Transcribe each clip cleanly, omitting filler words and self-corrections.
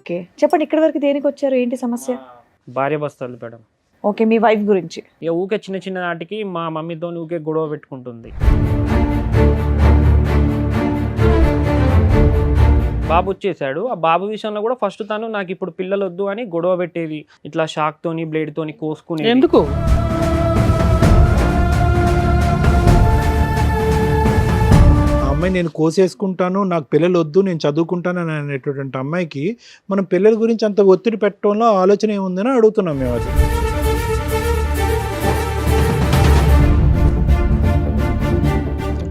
Okay. చెప్పండి ఇక్కడి వరకు దేనికొచ్చారు? ఏంటి సమస్య? భార్య భర్తలు మేడం. ఓకే. మీ వైఫ్ గురించి. ఇక ఊకే చిన్న చిన్న నాటికి మా మమ్మీతో ఊకే గొడవ పెట్టుకుంటుంది. బాబు వచ్చేసాడు. ఆ బాబు విషయంలో కూడా ఫస్ట్ తను నాకు ఇప్పుడు పిల్లలు వద్దు అని గొడవ పెట్టేది. ఇట్లా షాక్ తోని బ్లేడ్ తోని కోసుకుని. ఎందుకు? అమ్మాయి నేను కోసేసుకుంటాను, నాకు పిల్లలు వద్దు, నేను చదువుకుంటాను అని అనేటటువంటి అమ్మాయికి మనం పిల్లల గురించి అంత ఒత్తిడి పెట్టడంలో ఆలోచన ఏముందని అడుగుతున్నాం మేము. అది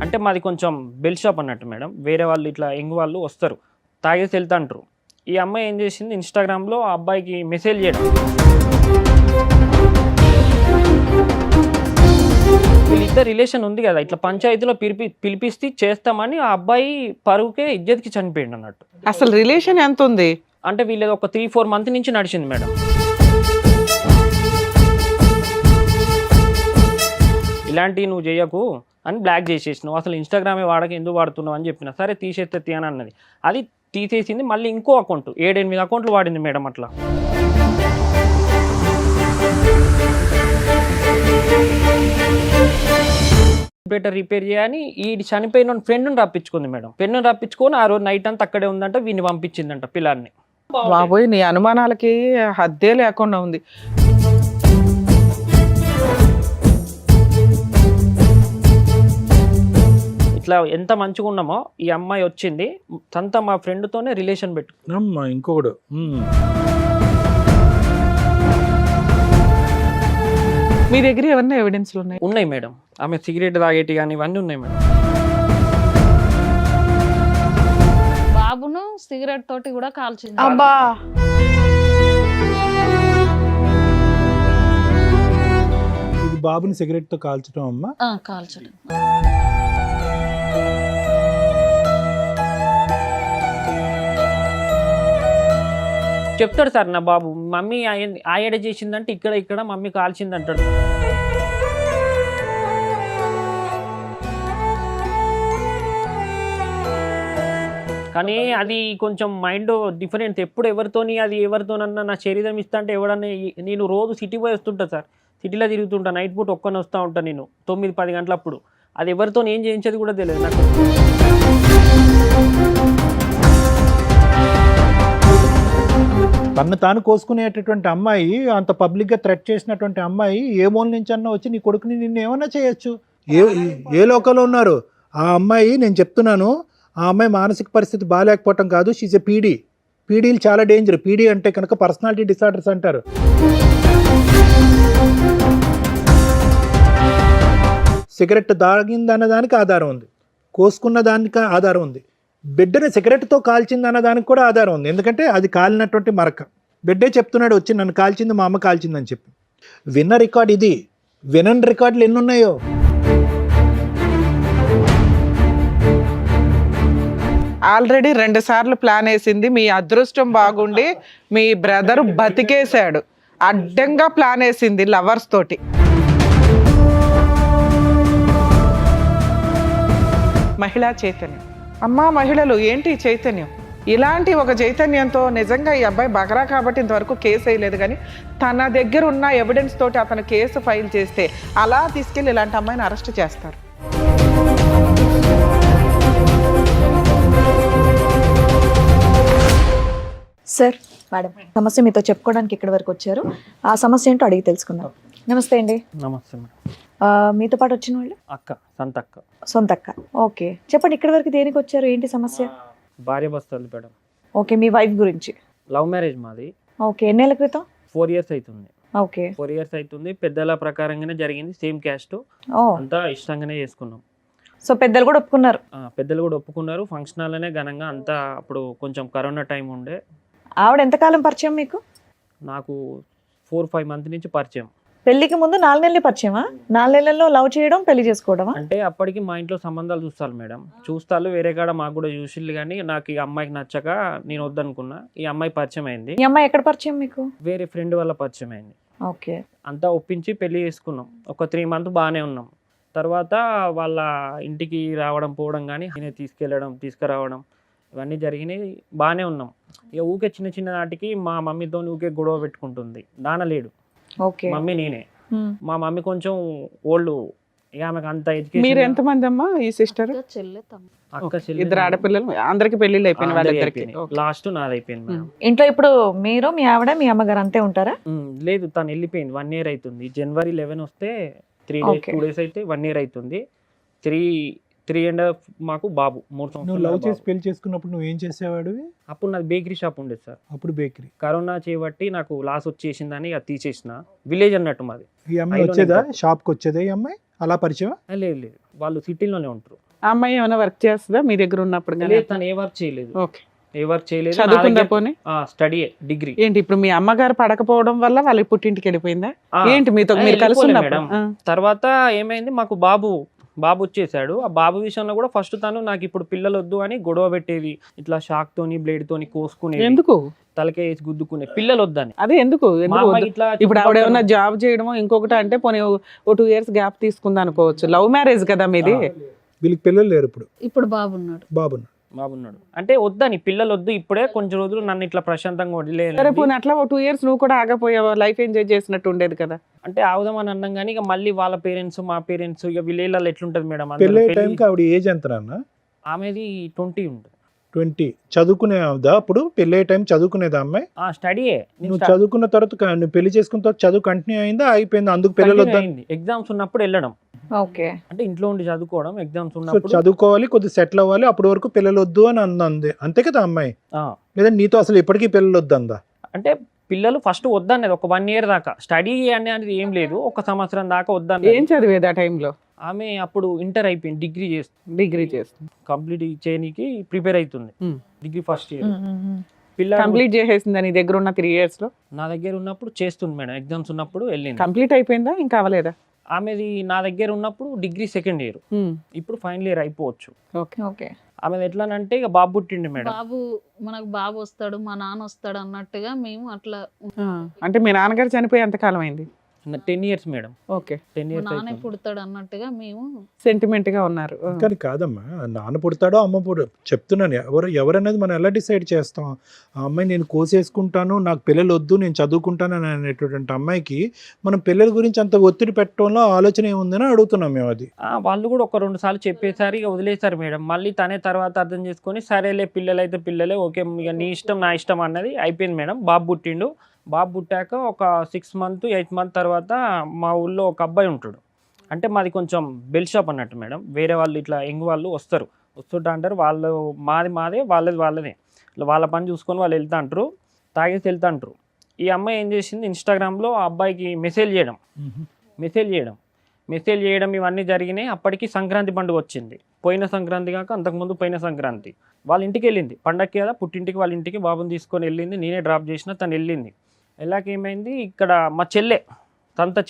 అంటే మాది కొంచెం బెల్ షాప్ అన్నట్టు మేడం. వేరే వాళ్ళు ఇట్లా యంగ్ వాళ్ళు వస్తారు, తాగేసి వెళ్తాంటారు. ఈ అమ్మాయి ఏం చేసింది, ఇన్స్టాగ్రామ్లో ఆ అబ్బాయికి మెసేజ్ చేయడం. వీళ్ళిద్దరు రిలేషన్ ఉంది కదా, ఇట్లా పంచాయతీలో పిలిపిస్తే చేస్తామని ఆ అబ్బాయి పరువుకే ఇజ్జత్కి చనిపోయింది అన్నట్టు. అసలు రిలేషన్ ఎంత ఉంది? అంటే వీళ్ళది ఒక 3-4 మంత్ నుంచి నడిచింది మేడం. ఇలాంటివి నువ్వు చేయకు అని బ్లాక్ చేసేసినావు, అసలు ఇన్స్టాగ్రామే వాడక ఎందుకు వాడుతున్నావు అని చెప్పిన. సరే తీసేస్తే అని అన్నది. అది తీసేసింది. మళ్ళీ ఇంకో అకౌంట్ 7-8 అకౌంట్లు వాడింది మేడం. అట్లా కంప్యూటర్ రిపేర్ చేయని ఈ చనిపోయిన ఫ్రెండ్ని రప్పించుకుంది మేడం. ఫ్రెండ్ని రప్పించుకొని ఆ రోజు నైట్ అంతా అక్కడే ఉందంట, వీడిని పంపించిందంట పిల్లాన్ని. బాబోయ్, నీ అనుమానాలకి హద్దే లేకుండా ఉంది. ఇట్లా ఎంత మంచిగా ఉన్నామో ఈ అమ్మాయి వచ్చింది తనతో మా ఫ్రెండ్తోనే రిలేషన్ పెట్టు. అమ్మా ఇంకొకడు మీ దగ్గర ఏమన్నా ఎవిడెన్స్లు ఉన్నాయి? ఉన్నాయి మేడం. ఆమె సిగరెట్ తాగేటి కానీ ఇవన్నీ ఉన్నాయి మేడం. బాబును సిగరెట్ తోటి కూడా కాల్చింది. అబ్బా, ఇది బాబుని సిగరెట్ తో కాల్చడం అమ్మా. కాల్చడం. చెప్తాడు సార్ నా బాబు, మమ్మీ ఆయడ చేసిందంటే ఇక్కడ మమ్మీ కాల్చింది అంటాడు. కానీ అది కొంచెం మైండ్ డిఫరెంట్. ఎప్పుడు ఎవరితోని అది ఎవరితోనన్నా నా శరీరం ఇస్తా అంటే ఎవడన్నా. నేను రోజు సిటీ పోయి వస్తుంటా సార్, సిటీలో తిరుగుతుంటా. నైట్ పూట ఒక్కని వస్తూ ఉంటాను నేను 9-10 గంటలప్పుడు. అది ఎవరితో ఏం చేయించేది కూడా తెలియదు నాకు. తను తాను కోసుకునేటటువంటి అమ్మాయి, అంత పబ్లిక్గా థ్రెట్ చేసినటువంటి అమ్మాయి ఏ మూల నుంచి అన్నా వచ్చి నీ కొడుకుని నిన్ను ఏమన్నా చేయొచ్చు. ఏ లోకంలో ఉన్నారు ఆ అమ్మాయి? నేను చెప్తున్నాను, ఆ అమ్మాయి మానసిక పరిస్థితి బాగాలేకపోవటం కాదు, షీజ్ ఎ పీడీ. పీడీలు చాలా డేంజర్. పీడీ అంటే కనుక పర్సనాలిటీ డిసార్డర్స్ అంటారు. సిగరెట్ తాగిందన్న దానికి ఆధారం ఉంది, కోసుకున్న దానికి ఆధారం ఉంది, బిడ్డని సిగరెట్తో కాల్చింది అన్న దానికి కూడా ఆధారం ఉంది. ఎందుకంటే అది కాలినటువంటి మరక. బిడ్డే చెప్తున్నాడు వచ్చి నన్ను కాల్చింది మా అమ్మ కాల్చిందని చెప్పి. విన్న రికార్డ్ ఇది. వినని రికార్డులు ఎన్ని ఉన్నాయో. ఆల్రెడీ 2 సార్లు ప్లాన్ వేసింది. మీ అదృష్టం బాగుండి మీ బ్రదర్ బతికేశాడు. అడ్డంగా ప్లాన్ వేసింది లవర్స్ తోటి. మహిళా చైతన్యం. అమ్మా మహిళలు, ఏంటి చైతన్యం? ఇలాంటి ఒక చైతన్యంతో నిజంగా ఈ అబ్బాయి బకరా కాబట్టి ఇంతవరకు కేసు వేయలేదు, కానీ తన దగ్గర ఉన్న ఎవిడెన్స్ తోటి అతను కేసు ఫైల్ చేస్తే అలా తీసుకెళ్ళి ఇలాంటి అమ్మాయిని అరెస్ట్ చేస్తారు. సార్ మేడం సమస్య మీతో చెప్పుకోవడానికి ఇక్కడి వరకు వచ్చారు. ఆ సమస్య ఏంటో అడిగి తెలుసుకుందాం. నమస్తే అండి. నమస్తే మేడం. మీతో పాటు వచ్చిన వాళ్ళు? అక్క, సంతక్క. సొంత అక్క. ఓకే. చెప్పండి ఇక్కడి వరకు దేనికి వచ్చారు? ఏంటి సమస్య? భార్య భర్తలు మేడం. ఓకే. మీ వైఫ్ గురించి. లవ్ మ్యారేజ్ మాది. ఓకే. ఎన్నేళ్ల క్రితం? 4 years అవుతుంది. ఓకే. 4 years అవుతుంది. పెద్దల ప్రకారంగానే జరిగింది. సేమ్ క్యాస్ట్, అంతా ఇష్టంగానే చేసుకున్నాం. సో పెద్దలు కూడా ఒప్పుకున్నారు? పెద్దలు కూడా ఒప్పుకున్నారు. ఫంక్షన్ హాల్లోనే ఘనంగా అంతా. అప్పుడు కొంచెం కరోనా టైం ఉండే. ఆవిడ ఎంతకాలం పరిచయం మీకు? నాకు 4-5 months నుంచి పరిచయం. పెళ్లికి ముందు 4 నెలలే పరిచయమా? 4 నెలల్లో లవ్ చేయడం, పెళ్లి చేసుకోవడమా? అంటే అప్పటికి మా ఇంట్లో సంబంధాలు చూస్తారు మేడం. చూస్తారు వేరే కాడ, మాకు కూడా చూసిళ్ళు. కానీ నాకు ఈ అమ్మాయికి నచ్చక నేను వద్దనుకున్నా. ఈ అమ్మాయి పరిచయం అయింది. ఈ అమ్మాయి ఎక్కడ పరిచయం మీకు? వేరే ఫ్రెండ్ వల్ల పరిచయం అయింది. ఓకే. అంతా ఒప్పించి పెళ్లి చేసుకున్నాం. ఒక 3 months బాగానే ఉన్నాం. తర్వాత వాళ్ళ ఇంటికి రావడం పోవడం, కానీ నేనే తీసుకెళ్ళడం తీసుకురావడం ఇవన్నీ జరిగినాయి, బాగానే ఉన్నాం. ఇక ఊకే చిన్న చిన్న నాటికి మా మమ్మీతో ఊకే గొడవ పెట్టుకుంటుంది. నాన్న లేడు, ఓకే. మమ్మీ నేనే. ఉమ్. మా మమ్మీ కొంచెం ఓల్డ్, ఇక ఆమెకు అంత మీరు ఎడ్యుకేషన్. ఎంతమంది అమ్మా ఈ సిస్టర్? ఇంకా చెల్లె తమ్ముడు. అక్క చెల్లి ఇద్దరు ఆడపిల్లలు, అందరికి పెళ్లిళ్ళు అయిపోయిన వాళ్ళిద్దరికి. లాస్ట్ నాది అయిపోయింది మేడం. ఇంట్లో ఇప్పుడు మీరు, మీ ఆవిడ, మీ అమ్మగారు అంతే ఉంటారా? లేదు, తను వెళ్ళిపోయింది. 1 year అవుతుంది. January 11 వస్తే 3 days, Okay. 2 days అయితే 1 year అవుతుంది. 3.5 మాకు బాబు, 3 నువ్వు సంవత్సరాలు లవ్ చేసి బాబు. పెళ్లి చేసుకున్నప్పుడు నువ్వు ఏం చేసేవాడివి? అప్పుడు నాది బేకరీ షాప్ ఉండేది సార్. అప్పుడు బేకరీ. కరోనా చేయబట్టి నాకు లాస్ వచ్చేసిందని అది తీసేసిన. విలేజ్ అన్నట్టు మాది. ఈ అమ్మాయి ఐలో వచ్చేదా నేను షాప్కి వచ్చేదా ఈ అమ్మాయి? అలా పరిచయం? లేదు లేదు, వాళ్ళు సిటీలోనే ఉంటారు. ఆ అమ్మాయి ఏమైనా వర్క్ చేస్తుందా మీ దగ్గర ఉన్నప్పుడు? లేదు, తను ఏ వర్క్ చేయలేదు. ఓకే. ఏ వర్క్ చేయలేదు. చదువుకుందా పోనీ? Study, degree. ఏంటి ఇప్పుడు మీ అమ్మగారు పడకపోవడం వల్ల వాళ్ళకి పుట్టింటికి వెళ్ళిపోయిందా? ఏంటి మీతో మీరు కలిసి వెళ్ళిపోలే ఉన్నప్పుడు? మేడం. తర్వాత ఏమైంది, మాకు బాబు వచ్చేసాడు. ఆ బాబు విషయంలో కూడా ఫస్ట్ తను నాకు ఇప్పుడు పిల్లలు వద్దు అని గొడవ పెట్టేది. ఇట్లా షాక్ తోని బ్లేడ్ తోని కోసుకునేది, ఎందుకు? తలకే వేసి గుద్దుకునే, పిల్లలు వద్దని. అదే ఎందుకు మా ఎందుకు అమ్మాయి వద్దు? ఇట్లా ఇప్పుడు ఆవిడ ఏమన్నా జాబ్ చేయడమో ఇంకొకటి అంటే పోనీ ఓ 2 years గ్యాప్ తీసుకుందా అనుకోవచ్చు. లవ్ మ్యారేజ్ కదా మీది. వీళ్ళకి పిల్లలు లేరు ఇప్పుడు. ఇప్పుడు బాబున్నాడు. బాబును బాబున్నాడు అంటే వద్దని, పిల్లలు వద్దు ఇప్పుడే కొంచెం రోజులు నన్ను ఇట్లా ప్రశాంతంగా సరే వదిలేదు. పోనీ అట్లా ఓ 2 years నువ్వు కూడా ఆగపోయావా? లైఫ్ ఎంజాయ్ చేసినట్టు ఉండేది కదా. అంటే ఆవుదామని అన్నాం కానీ ఇక మళ్ళీ వాళ్ళ పేరెంట్స్ మా పేరెంట్స్ ఇక విలేజ్లలో ఎట్లుంటది మేడం, అందరూ పెళ్ళి పెళ్లి- టైంకి ఆవిడ ఏజ్ ఎంత నాన్న? ఆమెది 20 ఉంటుంది. 20. చదువుకునేదా అప్పుడు? పెళ్ళి టైం చదువుకునేదా అమ్మాయి? స్టడీయే. నువ్వు చదువుకున్న తర్వాత నువ్వు పెళ్లి చేసుకున్న తర్వాత చదువు కంటిన్యూ అయిందా, అయిపోయిందా? అందుకు పిల్లలు వద్దా? ఎగ్జామ్స్ ఉన్నప్పుడు వెళ్ళడం, ఓకే. అంటే ఇంట్లో ఉండి చదువుకోవడం. ఎగ్జామ్స్ సో ఉన్నప్పుడు చదువుకోవాలి, కొద్దిగా సెటిల్ అవ్వాలి, అప్పటి వరకు పిల్లలు వద్దు అని అంది. అంతే కదా అమ్మాయి? ఆ, లేదా నీతో అసలు ఇప్పటికీ పిల్లలు వద్దు అందా? అంటే పిల్లలు ఫస్ట్ వద్దనేది ఒక 1 year దాకా. స్టడీ అనేది ఏం లేదు, 1 సంవత్సరం దాకా వద్దన్నది. ఏం చదివేది ఆ టైంలో? ఆమె అప్పుడు ఇంటర్ అయిపోయింది, డిగ్రీ చేస్తుంది, డిగ్రీ చేస్తుంది. కంప్లీట్ చేయడానికి ప్రిపేర్ అవుతుంది. Hmm. Degree first year. Um, um, um. పిల్ల కంప్లీట్ చేసేసిందా నీ దగ్గర ఉన్న 3 years లో? నా దగ్గర ఉన్నప్పుడు చేస్తుంది మేడం, ఎగ్జామ్స్ ఉన్నప్పుడు వెళ్ళింది. కంప్లీట్ అయిపోయిందా ఇంకా అవ్వలేదా? ఆమెది నా దగ్గర ఉన్నప్పుడు డిగ్రీ 2nd year, ఇప్పుడు ఫైనల్ ఇయర్ అయిపోవచ్చు. ఓకే. ఓకే. ఆమెది ఎట్లానంటే ఇక బాబు పుట్టిండు మేడం. బాబు మనకు బాబు వస్తాడు, మా నాన్న వస్తాడు అన్నట్టుగా మేము అట్లా అంటే మీ నాన్నగారు చనిపోయి ఎంతకాలం అయింది? 10 years మేడం, ఓకే. 10 మా years నాన్నే అయిపోయింది. పుడతాడు అన్నట్టుగా మేము సెంటిమెంట్ గా ఉన్నారు. కానీ కాదమ్మా, నాన్న పుడతాడో అమ్మ చెప్తున్నాను, ఎవరనేది మనం ఎలా డిసైడ్ చేస్తాం? ఆ అమ్మాయి నేను కోసేసుకుంటాను, నాకు పిల్లలు వద్దు, నేను చదువుకుంటాను అని అనేటువంటి అమ్మాయికి మనం పిల్లల గురించి అంత ఒత్తిడి పెట్టడంలో ఆలోచన ఏముందని అడుగుతున్నాం మేము. అది వాళ్ళు కూడా 1-2 సార్లు చెప్పేసారి ఇక వదిలేసారు మేడం. మళ్ళీ తనే తర్వాత అర్థం చేసుకొని సరేలే పిల్లలు అయితే పిల్లలే, ఓకే ఇక నీ ఇష్టం నా ఇష్టం అన్నది అయిపోయింది మేడం. బాబు పుట్టిండు. బాబు పుట్టాక ఒక 6 month 8 month తర్వాత మా ఊళ్ళో ఒక అబ్బాయి ఉంటాడు. అంటే మాది కొంచెం బెల్ షాప్ అన్నట్టు మేడం. వేరే వాళ్ళు ఇట్లా యంగ్ వాళ్ళు వస్తుంటా అంటారు. వాళ్ళు మాదే, వాళ్ళదే. వాళ్ళ పని చూసుకొని వాళ్ళు వెళ్తా అంటారు, తాగేసి వెళ్తా అంటారు. ఈ అమ్మాయి ఏం చేసింది, ఇన్స్టాగ్రామ్లో ఆ అబ్బాయికి మెసేజ్ చేయడం ఇవన్నీ జరిగినాయి. అప్పటికి సంక్రాంతి పండుగ వచ్చింది. పోయిన సంక్రాంతి కాక అంతకుముందు పోయిన సంక్రాంతి వాళ్ళ ఇంటికి వెళ్ళింది. పండగకి కదా పుట్టింటికి, వాళ్ళ ఇంటికి బాబుని తీసుకొని వెళ్ళింది. నేనే డ్రాప్ చేసిన, తను వెళ్ళింది. వెళ్ళాక ఏమైంది, ఇక్కడ మా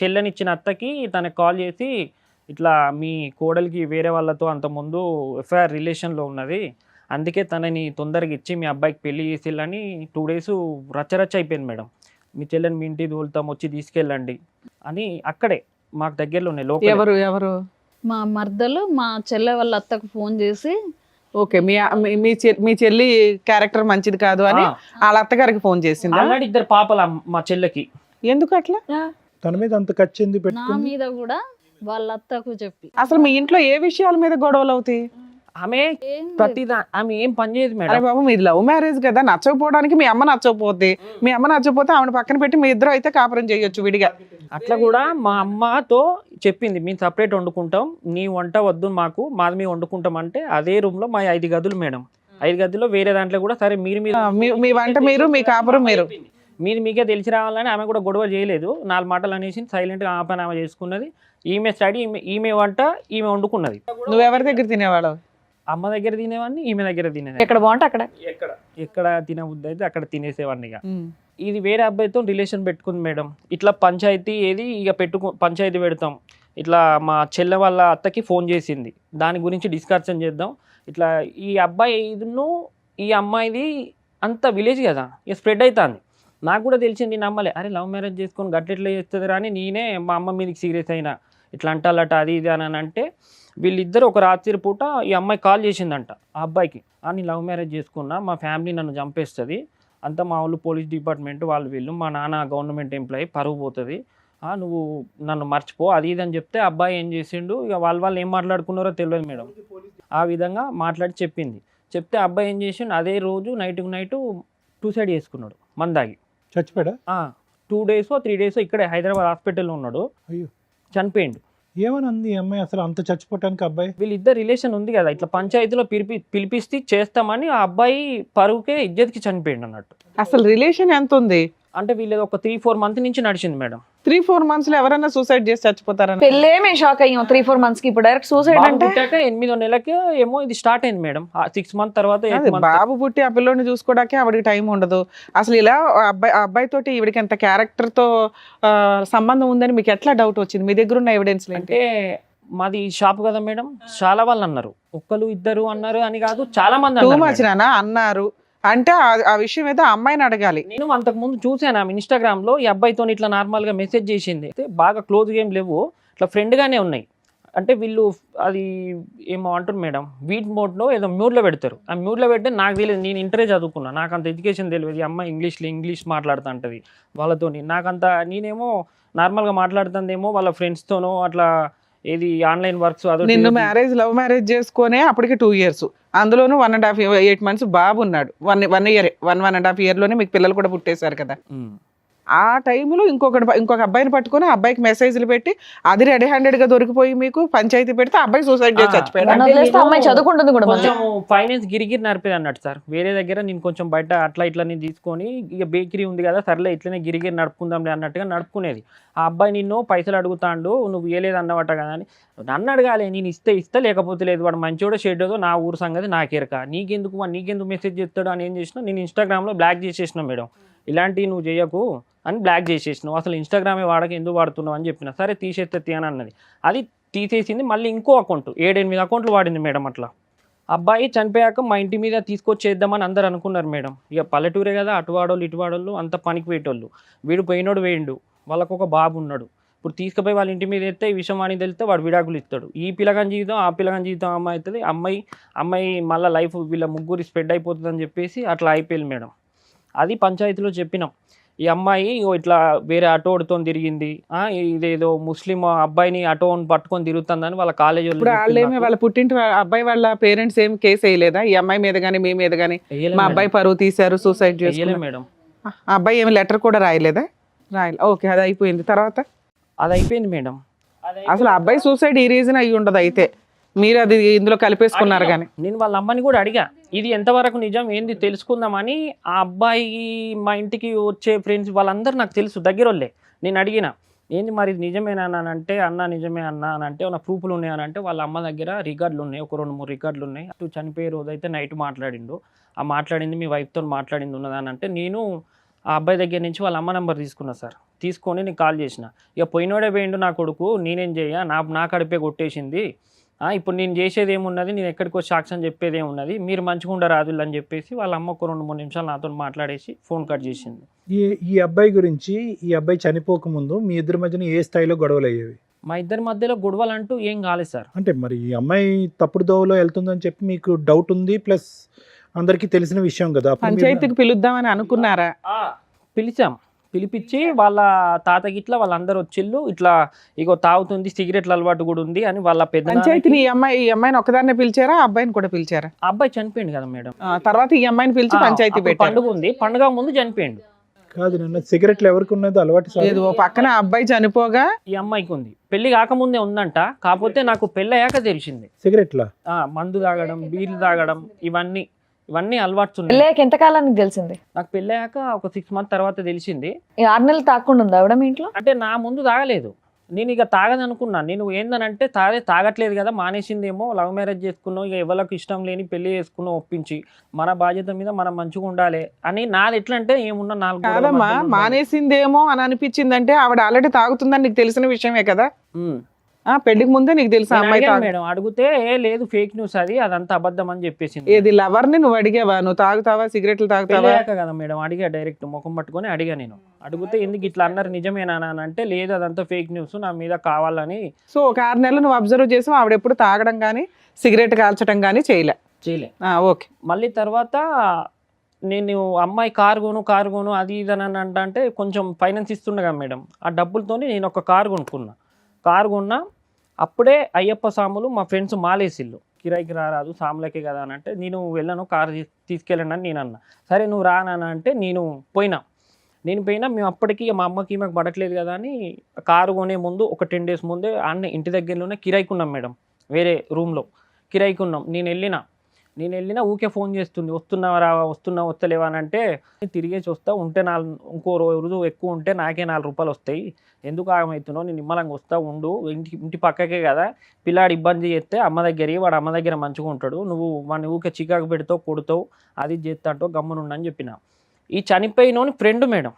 చెల్లెనిచ్చిన అత్తకి తనకు కాల్ చేసి ఇట్లా మీ కోడలికి వేరే వాళ్ళతో అంతకుముందు ఎఫ్ఐఆర్ రిలేషన్లో ఉన్నది, అందుకే తనని తొందరగా ఇచ్చి మీ అబ్బాయికి పెళ్లి చేసేళ్ళని 2 days రచ్చరచ్చ అయిపోయింది మేడం. మీ చెల్లెని మీ ఇంటికి తోలుతాం, వచ్చి తీసుకెళ్ళండి అని. అక్కడే మాకు దగ్గరలోనే లోకల్. ఎవరు? మా మర్దలు మా చెల్లె వాళ్ళ అత్తకు ఫోన్ చేసి ఓకే. మీ చెల్లి క్యారెక్టర్ మంచిది కాదు అని వాళ్ళ అత్తగారికి ఫోన్ చేసింది. ఆల్రెడీ 2 పాపలు మా చెల్లెకి. ఎందుకు అట్లా? తన మీద అంత కచ్చింది నా పెట్టుకుంది. మీద కూడా వాళ్ళ అత్తకు చెప్పి అసలు మీ ఇంట్లో ఏ విషయాల మీద గొడవలు అవుతాయి? ఆమె ఏం ప్రతిదా ఆమె ఏం పని చేయదు అరే మేడం. బాబు మీది లవ్ మ్యారేజ్ కదా, నచ్చకపోవడానికి మీ అమ్మ నచ్చకపోతే, మీ అమ్మ నచ్చకపోతే ఆవిడ పక్కన పెట్టి మీ ఇద్దరు అయితే కాపురం చేయొచ్చు విడిగా. అట్లా కూడా మా అమ్మతో చెప్పింది, మేము సపరేట్ వండుకుంటాం, నీ వంట వద్దు మాకు, మాది మేము వండుకుంటాం అంటే. అదే రూమ్లో మా 5 గదులు మేడం. 5 గదుల్లో వేరే దాంట్లో కూడా సరే మీరు మీ వంట మీరు, మీ కాపురం మీరు. మీకే తెలిసి రావాలని ఆమె కూడా గొడవ చేయలేదు. 4 మాటలు అనేసి సైలెంట్గా ఆ పని ఆమె చేసుకున్నది. ఈమె స్టడీ, ఈమె వంట ఈమె వండుకున్నది. నువ్వెవరి దగ్గర తినేవాడు? అమ్మ దగ్గర తినేవాడిని, ఈమె దగ్గర తినేది. ఎక్కడ బాగుంటే అక్కడ. ఎక్కడ తినబుద్ధి అయితే అక్కడ తినేసేవాడిని. ఇది వేరే అబ్బాయితో రిలేషన్ పెట్టుకుంది మేడం. ఇట్లా పంచాయతీ ఇక పంచాయతీ పెడతాం. ఇట్లా మా చెల్లె వాళ్ళ అత్తకి ఫోన్ చేసింది, దాని గురించి డిస్కషన్ చేద్దాం. ఇట్లా ఈ అబ్బాయి ఈ అమ్మాయిది అంత విలేజ్ కదా, ఇక స్ప్రెడ్ అవుతుంది. నాకు కూడా తెలిసింది, నమ్మలే. అరే లవ్ మ్యారేజ్ చేసుకొని గట్లెట్లా చేస్తుంది అని నేనే మా అమ్మ మీదకి సీరియస్ అయినా. ఇట్లా అంటాలట అది ఇది అని అంటే వీళ్ళిద్దరు ఒక రాత్రి పూట ఈ అమ్మాయి కాల్ చేసిందంట ఆ అబ్బాయికి, నేను లవ్ మ్యారేజ్ చేసుకున్నా, మా ఫ్యామిలీ నన్ను చంపేస్తుంది, అంతా మా వాళ్ళు పోలీస్ డిపార్ట్మెంట్ వాళ్ళు వీళ్ళు, మా నాన్న గవర్నమెంట్ ఎంప్లాయీ, పరువు పోతుంది, నువ్వు నన్ను మర్చిపో అది ఇది అని చెప్తే అబ్బాయి ఏం చేసిండు, ఇక వాళ్ళు ఏం మాట్లాడుకున్నారో తెలియదు మేడం, ఆ విధంగా మాట్లాడి చెప్తే అబ్బాయి ఏం చేసిండు అదే రోజు నైట్ సూసైడ్ చేసుకున్నాడు మందాగి. చచ్చిపోయాడా? 2 days 3 days ఇక్కడే హైదరాబాద్ హాస్పిటల్లో ఉన్నాడు, అయ్యో చనిపోయిండు. ఏమని అంది ఈ అమ్మాయి అసలు అంత చచ్చిపోవటానికి? అబ్బాయి వీళ్ళిద్దరు రిలేషన్ ఉంది కదా, ఇట్లా పంచాయతీలో పిలిపిస్తే చేస్తామని ఆ అబ్బాయి పరువుకే ఇజ్జత్కి చనిపోయిండు అన్నట్టు. అసలు రిలేషన్ ఎంత ఉంది అంటే వీళ్ళది ఒక 3-4 months నుంచి నడిచింది మేడం. 3-4 months లో ఎవరైనా సూసైడ్ చేసి చచ్చిపోతారని పెళ్ళే మేము షాక్ అయ్యాం 3-4 months కి, ఇప్పుడు డైరెక్ట్ సూసైడ్ అంటే 8వ నెలకి ఏమో ఇది స్టార్ట్ అయింది మేడం. 6 months తర్వాత 8 months. బాబు పుట్టి ఆ పిల్లోని చూసుకోవడానికి ఆవిడకి టైం ఉండదు. అసలు ఇలా అబ్బాయి తోటి ఈవిడికి ఎంత క్యారెక్టర్ తో సంబంధం ఉందని మీకు ఎట్లా డౌట్ వచ్చింది? మీ దగ్గర ఉన్న ఎవిడెన్స్ అంటే మాది షాప్ కదా మేడం, చాలా వాళ్ళు అన్నారు, ఒక్కరు ఇద్దరు అన్నారు అని కాదు, చాలా మంది టూ అన్నారు మచ్ మేడం. నానా అన్నారు అంటే ఆ విషయం ఏదో అమ్మాయిని అడగాలి. నేను అంతకు ముందు చూసాను ఆమె ఇన్స్టాగ్రామ్ లో ఈ అబ్బాయితో ఇట్లా నార్మల్ గా మెసేజ్ చేసింది, అయితే బాగా క్లోజ్ గేమ్ లేవు, ఇట్లా ఫ్రెండ్ గానే ఉన్నాయి. అంటే వీళ్ళు అది ఏమో అంటారు మేడం, వీట్ మోడ్ లో ఏదో మ్యూట్ లో పెడతారు, ఆ మ్యూట్ లో పెడితే నాకు తెలియదు, నేను ఇంటరే చదువుకున్నా, నాకు అంత ఎడ్యుకేషన్ తెలియదు, ఈ అమ్మాయి ఇంగ్లీష్ మాట్లాడుతూ ఉంటుంది వాళ్ళతోని, నాకంత నేనేమో నార్మల్ గా మాట్లాడుతుందేమో వాళ్ళ ఫ్రెండ్స్ తోనో అట్లా ఏది ఆన్లైన్ వర్క్స్ అదో. నిన్ను లవ్ మ్యారేజ్ చేసుకునే అప్పటికి 2 years, అందులోనూ 1.5 8 months బాబు ఉన్నాడు, 1 year 1.5 year లోనే మీకు పిల్లలు కూడా పుట్టేశారు కదా. ఆ టైంలో ఇంకొక అబ్బాయిని పట్టుకొని ఆ అబ్బాయికి మెసేజ్లు పెట్టి అది రెడీ హ్యాండెడ్ గా దొరికిపోయి మీకు పంచాయతీ పెడితే అబ్బాయి సూసైడ్ చేసి చచ్చిపోయాడు. నన్ను వదిలేస్తే అమ్మాయి చదువుకుంటుంది కూడా మళ్ళీ. కొంచెం ఫైనాన్స్ గిరిగిరి నడిపేది అన్నట్టు సార్, వేరే దగ్గర నేను కొంచెం బయట అట్లా ఇట్లా నేను తీసుకొని ఇక బేకరీ ఉంది కదా సర్లే ఇట్లనే గిరిగిరి నడుపుకుందాంలే అన్నట్టుగా నడుపుకునేది. ఆ అబ్బాయి నిన్ను పైసలు అడుగుతాండు, నువ్వు ఏలేదు అన్నమాట కదా అని నన్ను అడగాలి, నేను ఇస్తే లేకపోతే లేదు, వాడు మంచోడో షెడ్డోదో నా ఊరు సంగతి నాకేరక, నీకెందుకు మెసేజ్ చేస్తాడు అని ఏం చేసినా నేను ఇన్స్టాగ్రామ్లో బ్లాక్ చేసేసిన మేడం, ఇలాంటివి నువ్వు చేయకు అని బ్లాక్ చేసేసినావు, అసలు ఇన్స్టాగ్రామే వాడక ఎందుకు వాడుతున్నావు అని చెప్పిన, సరే తీసేస్తే అని అన్నది, అది తీసేసింది. మళ్ళీ ఇంకో అకౌంట్ 7-8 అకౌంట్లు వాడింది మేడం. అట్లా అబ్బాయి చనిపోయాక మా ఇంటి మీద తీసుకొచ్చేద్దామని అందరు అనుకున్నారు మేడం, ఇక పల్లెటూరే కదా, అటు వాడోళ్ళు ఇటు వాడోళ్ళు అంత పనికి పోయేటోళ్ళు, వీడు పోయినోడు వేయండు, వాళ్ళకు ఒక బాబు ఉన్నాడు, ఇప్పుడు తీసుకుపోయి వాళ్ళ ఇంటి మీద ఎత్తే ఈ విషయం అని తెలిస్తే వాడు విడాకులు ఇస్తాడు, ఈ పిల్లగాని జీవితం ఆ పిల్లగాని జీవితం అమ్మాయి అవుతుంది, అమ్మాయి మళ్ళీ లైఫ్ వీళ్ళ ముగ్గురు స్ప్రెడ్ అయిపోతుంది అని చెప్పేసి అట్లా అయిపోయింది మేడం. అది పంచాయతీలో చెప్పినాం, ఈ అమ్మాయి ఇట్లా వేరే ఆటోతో తిరిగింది, ఇదేదో ముస్లిం అబ్బాయిని ఆటోని పట్టుకొని తిరుగుతుందని వాళ్ళ కాలేజీ వాళ్ళ పుట్టింటి అబ్బాయి వాళ్ళ పేరెంట్స్ ఏం కేసు వేయలేదా ఈ అమ్మాయి మీద గానీ మీ మీద గానీ? మా అబ్బాయి పరువు తీశారు సూసైడ్ చేయాలి మేడం. ఆ అబ్బాయి ఏమి లెటర్ కూడా రాయలేదా? ఓకే, అది అయిపోయింది. తర్వాత అది అయిపోయింది మేడం. అసలు అబ్బాయి సూసైడ్ ఈ రీజన్ అయ్యి ఉండదు, అయితే మీరు అది ఇందులో కలిపేసుకున్నారు. కానీ నేను వాళ్ళ అమ్మని కూడా అడిగా, ఇది ఎంతవరకు నిజం ఏంది తెలుసుకుందామని. ఆ అబ్బాయి మా ఇంటికి వచ్చే ఫ్రెండ్స్ వాళ్ళందరూ నాకు తెలుసు, దగ్గర వాళ్ళే. నేను అడిగిన ఏంది మరి ఇది నిజమేనా అని అంటే, అన్న నిజమే అన్న అని అంటే, నా ప్రూఫ్లు ఉన్నాయి అని అంటే, వాళ్ళ అమ్మ దగ్గర రికార్డులు ఉన్నాయి, ఒక 2-3 రికార్డులు ఉన్నాయి. అటు చనిపోయే రోజు అయితే నైట్ మాట్లాడిండు, ఆ మాట్లాడింది మీ వైఫ్తో మాట్లాడింది ఉన్నదా అని అంటే, నేను ఆ అబ్బాయి దగ్గర నుంచి వాళ్ళ అమ్మ నెంబర్ తీసుకున్నా సార్, తీసుకొని నేను కాల్ చేసిన, ఇక పోయినోడే పోయిండు నా కొడుకు, నేనేం చేయ, నా కడిపే కొట్టేసింది, ఇప్పుడు నేను చేసేది ఏమున్నది, నేను ఎక్కడికి వచ్చి సాక్ష్యం చెప్పేది ఏమున్నది, మీరు మంచిగా ఉండరాదు అని చెప్పేసి వాళ్ళ అమ్మ ఒక 2-3 నిమిషాలు నాతో మాట్లాడేసి ఫోన్ కట్ చేసింది. ఈ అబ్బాయి గురించి, ఈ అబ్బాయి చనిపోకముందు మీ ఇద్దరి మధ్యన ఏ స్థాయిలో గొడవలు అయ్యేవి? మా ఇద్దరి మధ్యలో గొడవలు అంటూ ఏం కాలేదు సార్. అంటే మరి ఈ అమ్మాయి తప్పుడు దోవలో వెళ్తుందని చెప్పి మీకు డౌట్ ఉంది, ప్లస్ అందరికీ తెలిసిన విషయం కదా. పంచాయతీకి పిలుద్దామని అనుకున్నారా? పిలిపించి వాళ్ళ తాత గిట్లా వాళ్ళందరూ వచ్చిళ్ళు, ఇట్లా ఇగో తాగుతుంది, సిగరెట్ల అలవాటు కూడా ఉంది అని వాళ్ళ పెద్ద. పంచాయతీని ఈ అమ్మాయిని ఒకదాన్నే పిలిచారా, ఆ అబ్బాయిని కూడా పిలిచారా? ఆ అబ్బాయి చనిపోయింది కదా మేడం, తర్వాత ఈ అమ్మాయిని పిలిచి పంచాయతీ పెట్టి పండుగ ఉంది, పండుగ ముందు చనిపోయిండు. కాదు నిన్న సిగరెట్లు ఎవరికి ఉన్నది అలవాటు? లేదు, పక్కన అబ్బాయి చనిపోగా ఈ అమ్మాయికి ఉంది, పెళ్లి కాకముందే ఉందంట, కాకపోతే నాకు పెళ్ళి అయ్యాక తెలిసింది. సిగరెట్లా? మందు తాగడం, బీర్లు తాగడం, ఇవన్నీ అలవాట్స్ ఉన్నాయి. పెళ్ళాక ఎంత కాలానికి తెలిసింది? నాకు పెళ్ళాక ఒక 6 months తర్వాత తెలిసింది. 6 నెలలు తాగకుండా ఉంది ఆవిడ మీ ఇంట్లో? అంటే నా ముందు తాగలేదు, నేను ఇక తాగదనుకున్నాను. నేను ఏందనంటే తాగట్లేదు కదా, మానేసిందేమో, లవ్ మ్యారేజ్ చేసుకున్నాం, ఇక ఎవరికి ఇష్టం లేని పెళ్లి చేసుకున్నాం ఒప్పించి, మన బాధ్యత మీద మనం మంచిగా ఉండాలి అని నాది. ఎట్లా అంటే ఏమున్నా 4 కాదమ్మా, మానేసిందేమో అని అనిపించిందంటే ఆవిడ ఆల్రెడీ తాగుతుందని నీకు తెలిసిన విషయమే కదా. పెళ్లికి ముందే నీకు తెలుసా నేను అమ్మాయి అడిగాను మేడం, అడిగితే "ఏ, లేదు ఫేక్ న్యూస్ అది, అదంతా అబద్ధం అని చెప్పేసింది. ఏది లవర్ ని నువ్వు అడిగావా? నువ్వు తాగుతావా, సిగరెట్లు తాగుతావా? పెళ్ళాక కదా మేడం అడిగా, డైరెక్ట్ ముఖం పట్టుకొని అడిగా నేను. అడిగితే ఎందుకు ఇట్లా అన్నారు, నిజమేనా అని అంటే లేదు అదంతా ఫేక్ న్యూస్, నా మీద కావాలని. సో ఒక 6 నెలలు నువ్వు అబ్జర్వ్ చేసావు, ఆవిడ ఎప్పుడు తాగడం కానీ సిగరెట్ కాల్చడం కానీ చేయలే. చేయలే. ఓకే. మళ్ళీ తర్వాత నేను అమ్మాయి కారు కొను అది ఇది అని అంటే కొంచెం ఫైనాన్స్ ఇస్తుండగా మేడం, ఆ డబ్బులతోని నేను ఒక కారు కొన్నా. అప్పుడే అయ్యప్ప సాములు మా ఫ్రెండ్స్ మాలేసిల్లు, కిరాయికి రారాదు సాములకే కదా అని అంటే, నేను వెళ్ళను, కారు తీసుకెళ్ళండి అని నేను అన్నా. సరే నువ్వు రానా అంటే నేను పోయినా. మేము అప్పటికి మా అమ్మకి మాకు పడట్లేదు కదా అని కారు కొనే ముందు ఒక 10 days ముందే అన్న ఇంటి దగ్గరలోనే కిరాయికున్నాం మేడం, వేరే రూమ్లో కిరాయికున్నాం. నేను వెళ్ళినా ఊకే ఫోన్ చేస్తుంది, వస్తలేవా అని అంటే, తిరిగేసి వస్తా, ఉంటే ఇంకో రోజు ఎక్కువ ఉంటే నాకే 4 రూపాయలు వస్తాయి, ఎందుకు ఆగమవుతున్నావు, నేను నిమ్మలంగా వస్తా ఉండు, ఇంటి పక్కకే కదా, పిల్లాడు ఇబ్బంది చేస్తే వాడు అమ్మ దగ్గర మంచిగా ఉంటాడు, నువ్వు వాడిని ఊకే చికాకు పెడతావు, కొడతావు, అది చేస్తాంటో గమ్మునుండని చెప్పిన. ఈ చనిపోయినోని ఫ్రెండ్ మేడం,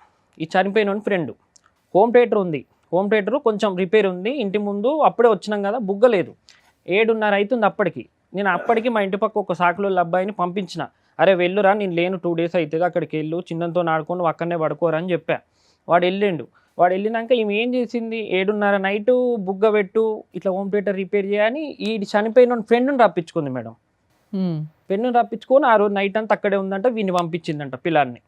హోమ్ థియేటర్ ఉంది, హోమ్ థియేటర్ కొంచెం రిపేర్ ఉంది ఇంటి ముందు, అప్పుడే వచ్చినాం కదా, బుగ్గలేదు, 7:30 అవుతుంది అప్పటికి. నేను అప్పటికి మా ఇంటి పక్క ఒక సాకులో అబ్బాయిని పంపించిన, అరే వెళ్ళురా, నేను లేను 2 days అవుతుంది, అక్కడికి వెళ్ళు, చిన్నంతో ఆడుకొని అక్కడనే పడుకోరా అని చెప్పా. వాడు వెళ్ళినాక ఈమె ఏం చేసింది, 7:30 నైట్ బుగ్గ పెట్టు, ఇట్లా హోమ్ థియేటర్ రిపేర్ చేయని ఈ చనిపోయిన ఫ్రెండ్ని రప్పించుకుంది మేడం. ఫ్రెండ్ని రప్పించుకొని ఆ రోజు నైట్ అంతా అక్కడే ఉందంట, వీడిని పంపించిందంట పిల్లాన్ని.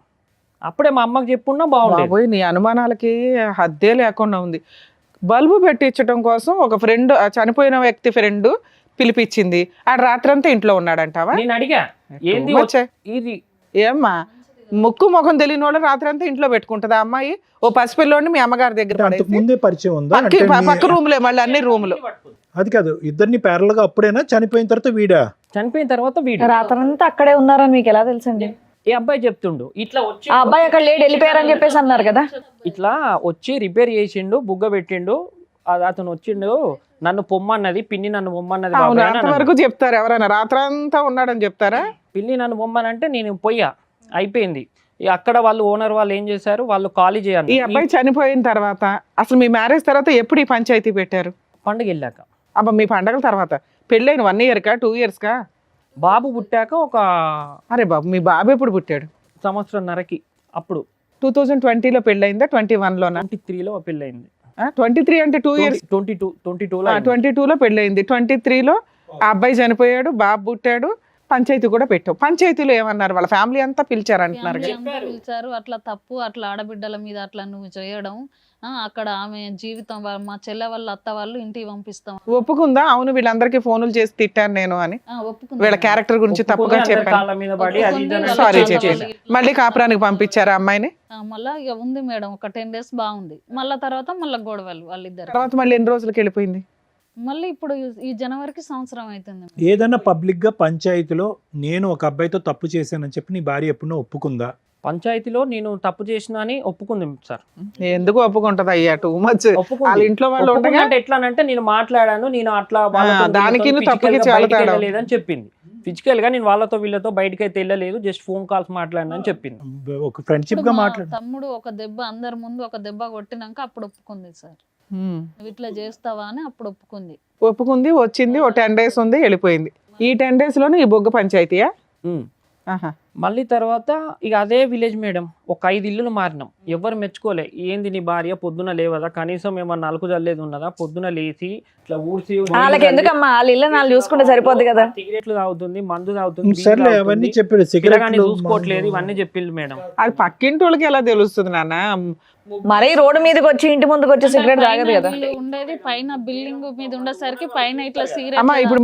అప్పుడే మా అమ్మకి చెప్పున్నా బాగుండేది. నీ అనుమానాలకి హద్దే లేకుండా ఉంది. బల్బు పెట్టించడం కోసం ఒక ఫ్రెండ్, చనిపోయిన వ్యక్తి ఫ్రెండ్ పిలిపించింది, ఆ రాత్రంతా ఇంట్లో ఉన్నాడంటావా? నేను అడిగా ఏంది ఇది, ఏమ్మా ముక్కు ముఖం తెలియని వాళ్ళు రాత్రంతా ఇంట్లో పెట్టుకుంటుందా అమ్మాయి? ఓ పసిపిల్లోని మీ అమ్మగారి దగ్గర పడేసి, ముందే పరిచయం ఉందా? పక్క రూములే మళ్ళీ అన్ని రూములు. అది కాదు, ఇద్దరిని ప్యారల్ గా అప్పుడేనా, చనిపోయిన తర్వాత వీడా? రాత్రంతా అక్కడే ఉన్నారని మీకు ఎలా తెలుసండి? ఈ అబ్బాయి చెప్తుండు, ఇట్లా వచ్చి ఆ అబ్బాయి అక్కడ లేడు, వెళ్ళిపోయారని చెప్పేసి అన్నారు కదా. ఇట్లా వచ్చి రిపేర్ చేసిండు, బుగ్గ పెట్టిండు, అతను వచ్చిండు, నన్ను పొమ్మన్నది పిన్ని, నన్ను పొమ్మన్నది బాబాయ్ అని అన్నాడు. వరకు చెప్తారు ఎవరైనా, రాత్రంతా ఉన్నాడని చెప్తారా? పిన్ని నన్ను పొమ్మనంటే నేను పోయా, అయిపోయింది. అక్కడ వాళ్ళు ఓనర్ వాళ్ళు ఏం చేశారు, వాళ్ళు ఖాళీ చేయాలి. ఈ అబ్బాయి చనిపోయిన తర్వాత అసలు మీ మ్యారేజ్ తర్వాత ఎప్పుడు ఈ పంచాయతీ పెట్టారు? పండుగ వెళ్ళాక. అబ్బా మీ పండగల తర్వాత, పెళ్ళైన 1 year కా 2 years కా? బాబు పుట్టాక ఒక, అరే బాబు మీ బాబు ఎప్పుడు పుట్టాడు? 1.5 సంవత్సరం. అప్పుడు 2020లో పెళ్ళయిందా, 21లోనా? 23లో పెళ్ళయింది. 23 అంటే 2 years. 22లో పెళ్ళయింది, 23లో ఆ అబ్బాయి చనిపోయాడు, బాబు పుట్టాడు, పంచాయతీ కూడా పెట్టావు. పంచాయతీలో ఏమన్నారు? వాళ్ళ ఫ్యామిలీ అంతా పిలిచారంటున్నారు కదా. పిలిచారు, అట్లా తప్పు, అట్లా ఆడబిడ్డల మీద అట్లా నువ్వు చేయడం, అక్కడ ఆమె జీవితం, మా చెల్లె వాళ్ళ అత్త వాళ్ళు ఇంటికి పంపిస్తాం. ఒప్పుకుందా? అవును వీళ్ళందరికీ ఫోన్లు చేసి తిట్టాను నేను అని, ఒప్పుకుంది. వీళ్ళ క్యారెక్టర్ గురించి తప్పుగా చెప్పాను, సారీ చెప్పేసి మళ్ళీ కాపురానికి పంపించారా అమ్మాయిని? మళ్ళా ఇక ఉంది మేడం, ఒక 10 days బాగుంది, మళ్ళా తర్వాత మళ్ళీ గొడవలు వాళ్ళిద్దరు. తర్వాత మళ్ళీ ఎన్ని రోజులకి వెళ్ళిపోయింది? మళ్ళీ ఇప్పుడు ఈ జనవరికి 1 సంవత్సరం అవుతుంది. ఏదైనా పబ్లిక్ గా పంచాయతీలో నేను ఒక అబ్బాయితో తప్పు చేశానని చెప్పి నీ భార్య ఎప్పుడో ఒప్పుకుందా? పంచాయతీలో నేను తప్పు చేసిన అని ఒప్పుకుంది సార్. ఎందుకు ఒప్పుకుంటది అయ్యా, టూ మచ్. వాళ్ళ ఇంట్లో వాళ్ళు ఉండగా ఎట్లానంటే నేను మాట్లాడాను, నేను అట్లా దానికి లేదని చెప్పింది. ఫిజికల్ గా నేను వాళ్ళతో వీళ్ళతో బయటకి అయితే వెళ్ళలేదు, జస్ట్ ఫోన్ కాల్స్ మాట్లాడినని చెప్పింది. ఒక ఫ్రెండ్షిప్ గా మాట్లాడు. తమ్ముడు ఒక దెబ్బ, అందరి ముందు ఒక దెబ్బ కొట్టినాక అప్పుడు ఒప్పుకుంది సార్, నువ్వు ఇట్లా చేస్తావా అని అప్పుడు ఒప్పుకుంది. వచ్చింది, ఓ 10 days ఉంది, వెళ్ళిపోయింది. ఈ 10 days లోనే ఈ బొగ్గ పంచాయతీయా? మళ్ళీ తర్వాత ఇక అదే విలేజ్ మేడం, ఒక 5 ఇల్లులు మారినాం, ఎవరు మెచ్చుకోలే. ఏంది నీ భార్య పొద్దున లేవదా, కనీసం ఏమన్నా నలుకు జల్లేదు ఉన్నదా, పొద్దున లేచి ఇట్లా ఊడ్చి, వాళ్ళకి ఎందుకమ్మా, వాళ్ళ ఇల్లు నాలుగు చూసుకుంటే సరిపోద్ది కదా. సిగరెట్లు తాగుతుంది, మందు తాగుతుంది, సర్లే అవన్నీ చెప్పాడు, సిగరెట్లు చూసుకోవట్లేదు, ఇవన్నీ చెప్పింది మేడం. అది పక్కింటి వాళ్ళకి ఎలా తెలుస్తుంది నాన్న? మరీ రోడ్డు మీదకి వచ్చి ఇంటి ముందుకు వచ్చి సిగరెట్ తాగదు కదా. ఉండేది పైన బిల్డింగ్ మీద ఉండేసరికి పైన ఇట్లా సిగరెట్. అమ్మా ఇప్పుడు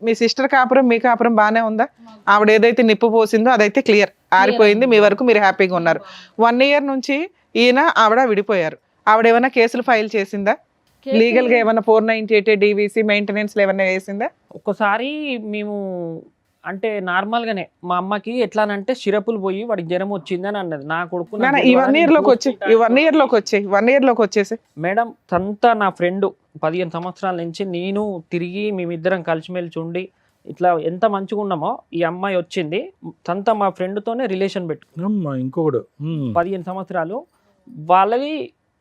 మీ సిస్టర్ కాపురం, మీ కాపురం బానే ఉందా? ఆవిడ ఏదైతే నిప్పు పోసిందో అదైతే క్లియర్, ఆరిపోయింది, మీ వరకు మీరు హ్యాపీగా ఉన్నారు. 1 year నుంచి ఈయన ఆవిడ విడిపోయారు. ఆవిడ ఏమైనా కేసులు ఫైల్ చేసిందా? లీగల్ గా ఏమైనా 498 DVC మెయింటెనెన్స్ ఏమైనా వేసిందా? ఒక్కసారి మేము అంటే నార్మల్ గానే మా అమ్మకి ఎట్లానంటే సిరపులు పోయి వాడికి జ్వరం వచ్చిందని అన్నది. నా కొడుకు ఈ 1 year లోకి వచ్చేసి మేడం సంతా నా ఫ్రెండ్ 15 సంవత్సరాల నుంచి నేను తిరిగి మేమిద్దరం కలిసిమెలిసి ఉండి ఇట్లా ఎంత మంచిగా ఉన్నామో, ఈ అమ్మాయి వచ్చింది సంతా మా ఫ్రెండ్తోనే రిలేషన్ పెట్టుకున్నాం. ఇంకొకడు 15 సంవత్సరాలు వాళ్ళది.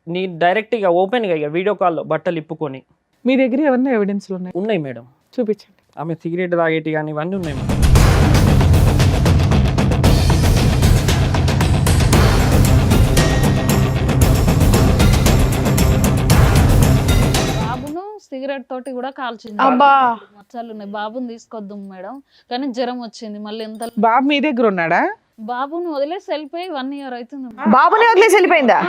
నీ డైరెక్ట్ గా ఓపెన్ గా వీడియో కాల్లో బట్టలు ఇప్పుకొని మీ దగ్గర ఏమన్నా ఎవిడెన్స్లు ఉన్నాయి? ఉన్నాయి మేడం. చూపించండి. ఆమె సిగరెట్ తాగేటి కానీ ఇవన్నీ ఉన్నాయి మేడం. బాబును సిగరెట్ తోటి కూడా కాల్చింది. అబ్బా. మచ్చలు ఉన్నాయి. బాబుని తీసుకొద్దాం మేడం, కానీ జ్వరం వచ్చింది మళ్ళీ. ఎంత బాబు మీ దగ్గర ఉన్నాడా? బాబును వదిలేసి వెళ్ళిపోయి 1 year అవుతుంది. బాబుని వదిలేసి వెళ్ళిపోయిందా?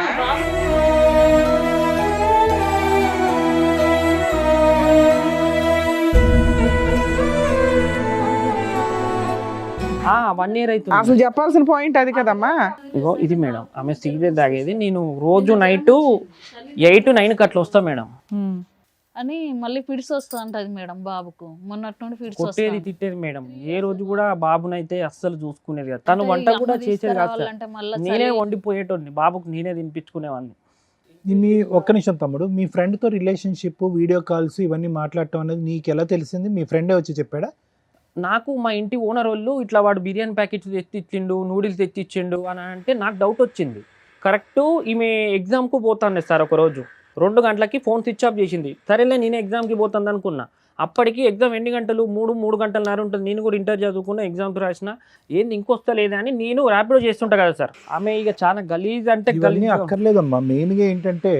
ఆ, 1 year అవుతుంది. అసలు చెప్పాల్సిన పాయింట్ అది కదమ్మా. ఇగో ఇది మేడం, ఆమె సిగరెట్ తాగేది. నేను రోజు నైట్ 8-9 అట్లా వస్తా మేడం. అని మళ్ళీ ఫిడ్స్ వస్తా అంటది మేడం బాబుకు. మొన్నటి నుండి ఫిడ్స్ కొట్టేది తిట్టేది మేడం. ఏ రోజు కూడా బాబునైతే అస్సలు చూసుకునేది కదా. తను వంట కూడా చేసేది కాదు సార్. నేనే వండిపోయేటోడిని, బాబుకు నేనే తినిపించుకునేవాడిని. మీ ఒక్క నిమిషం తమ్ముడు, మీ ఫ్రెండ్తో రిలేషన్షిప్, వీడియో కాల్స్ ఇవన్నీ మాట్లాడటం అనేది నీకు ఎలా తెలిసింది? మీ ఫ్రెండే వచ్చి చెప్పాడా? నాకు మా ఇంటి ఓనర్ వాళ్ళు ఇట్లా వాడు బిర్యానీ ప్యాకెట్స్ తెచ్చిచ్చిండు, నూడిల్స్ తెచ్చిచ్చిండు అని అంటే నాకు డౌట్ వచ్చింది. కరెక్ట్ ఈమె ఎగ్జామ్కు పోతాను సార్. ఒకరోజు 2 గంటలకి ఫోన్ స్విచ్ ఆఫ్ చేసింది. సరేలే నేను ఎగ్జామ్కి పోతాను అనుకున్నా. అప్పటికి ఎగ్జామ్ ఎన్ని గంటలు? 3 గంటలన్నర ఉంటుంది. నేను కూడా ఇంటర్ చదువుకున్నా, ఎగ్జామ్స్ రాసిన. ఏంది ఇంకొస్తలేదా అని నేను ర్యాపిడో చేస్తుంటా కదా సార్. ఆమె ఇక చాలా గలీజ్ అంటే ఇవన్నీ అక్కర్లేదమ్మా. మెయిన్గా ఏంటంటే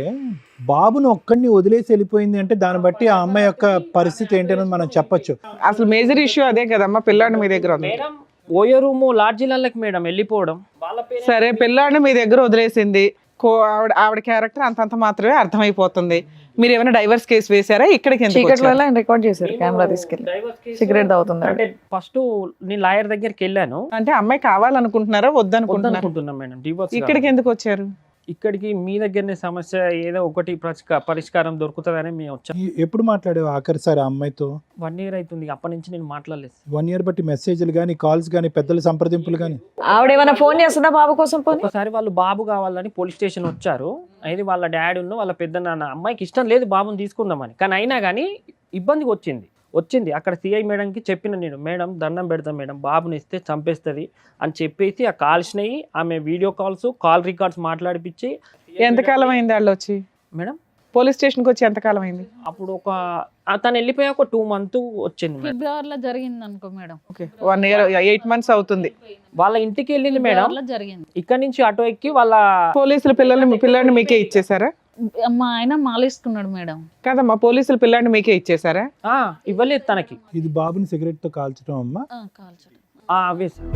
బాబును ఒక్కడిని వదిలేసి వెళ్ళిపోయింది అంటే దాన్ని బట్టి ఆ అమ్మాయి యొక్క పరిస్థితి ఏంటనేది మనం చెప్పొచ్చు. అసలు మేజర్ ఇష్యూ అదే కదమ్మా. పిల్లాడిని మీ దగ్గర ఉంది. మేడం ఓయో రూము లాడ్జీలకి మేడం వెళ్ళిపోవడం. వాళ్ళ పేరు సరే, పిల్లాడిని మీ దగ్గర వదిలేసింది. ఆవిడ క్యారెక్టర్ అంతంత మాత్రమే అర్థమైపోతుంది. మీరు ఏమైనా డైవర్స్ కేసు వేసారా? ఇక్కడికి ఎందుకు చీకట్లో వచ్చారు? వెళ్ళి ఆయన రికార్డ్ చేశారు, కెమెరా తీసుకెళ్ళి. సిగరెట్ తాగుతుంది. అంటే ఫస్ట్ నేను లాయర్ దగ్గరికి వెళ్ళాను. అంటే అమ్మాయి కావాలనుకుంటున్నారా వద్దనుకుంటున్నారా? వద్దనుకుంటున్నాం మేడం, డివోర్స్. ఇక్కడికి ఎందుకు వచ్చారు? ఇక్కడికి మీ దగ్గరనే సమస్య ఏదో ఒకటి పరిష్కారం దొరుకుతుందని మేము వచ్చాం. ఎప్పుడు మాట్లాడావు ఆఖరిసారి ఆ అమ్మాయితో? 1 year అవుతుంది. అప్పటి నుంచి నేను మాట్లాడలేదు. 1 year బట్టి మెసేజ్లు కానీ, కాల్స్ కానీ, పెద్దల సంప్రదింపులు కానీ? ఆవిడేమైనా ఫోన్ చేస్తుందా బాబు కోసం? పోనీ ఒకసారి వాళ్ళు బాబు కావాలని పోలీస్ స్టేషన్ వచ్చారు. అయితే వాళ్ళ డాడీ ఉన్న వాళ్ళ పెద్ద నాన్న, అమ్మాయికి ఇష్టం లేదు బాబుని తీసుకుందామని, కానీ అయినా కానీ ఇబ్బందికి వచ్చింది. అక్కడ సిఐ మేడంకి చెప్పిన నేను, మేడం దండం పెడతాం మేడం, బాబుని ఇస్తే చంపేస్తుంది అని చెప్పేసి ఆ కాల్స్నవి ఆమె వీడియో కాల్ రికార్డ్స్ మాట్లాడిపించి. ఎంతకాలం అయింది వాళ్ళు వచ్చి? మేడం పోలీస్ స్టేషన్కి వచ్చి ఎంతకాలం అయింది? అప్పుడు తను వెళ్ళిపోయా ఒక 2 months వచ్చింది మేడం. ఫిబ్రవరిలో జరిగింది అనుకో మేడం. ఓకే, 1 year 8 months అవుతుంది. వాళ్ళ ఇంటికి వెళ్ళింది మేడం. ఫిబ్రవరిలో జరిగింది. ఇక్కడ నుంచి ఆటో ఎక్కి వాళ్ళ పోలీసులు పిల్లాడిని మీకే ఇచ్చేసారా? మా ఆయన మాలేసుకున్నాడు మేడం. కదమ్మా, పోలీసులు పిల్లాడిని మీకే ఇచ్చేసారా? ఇవ్వలేదు తనకి. ఇది బాబుని సిగరెట్ తో కాల్చడం అమ్మా? కాల్చడం. అవే సార్.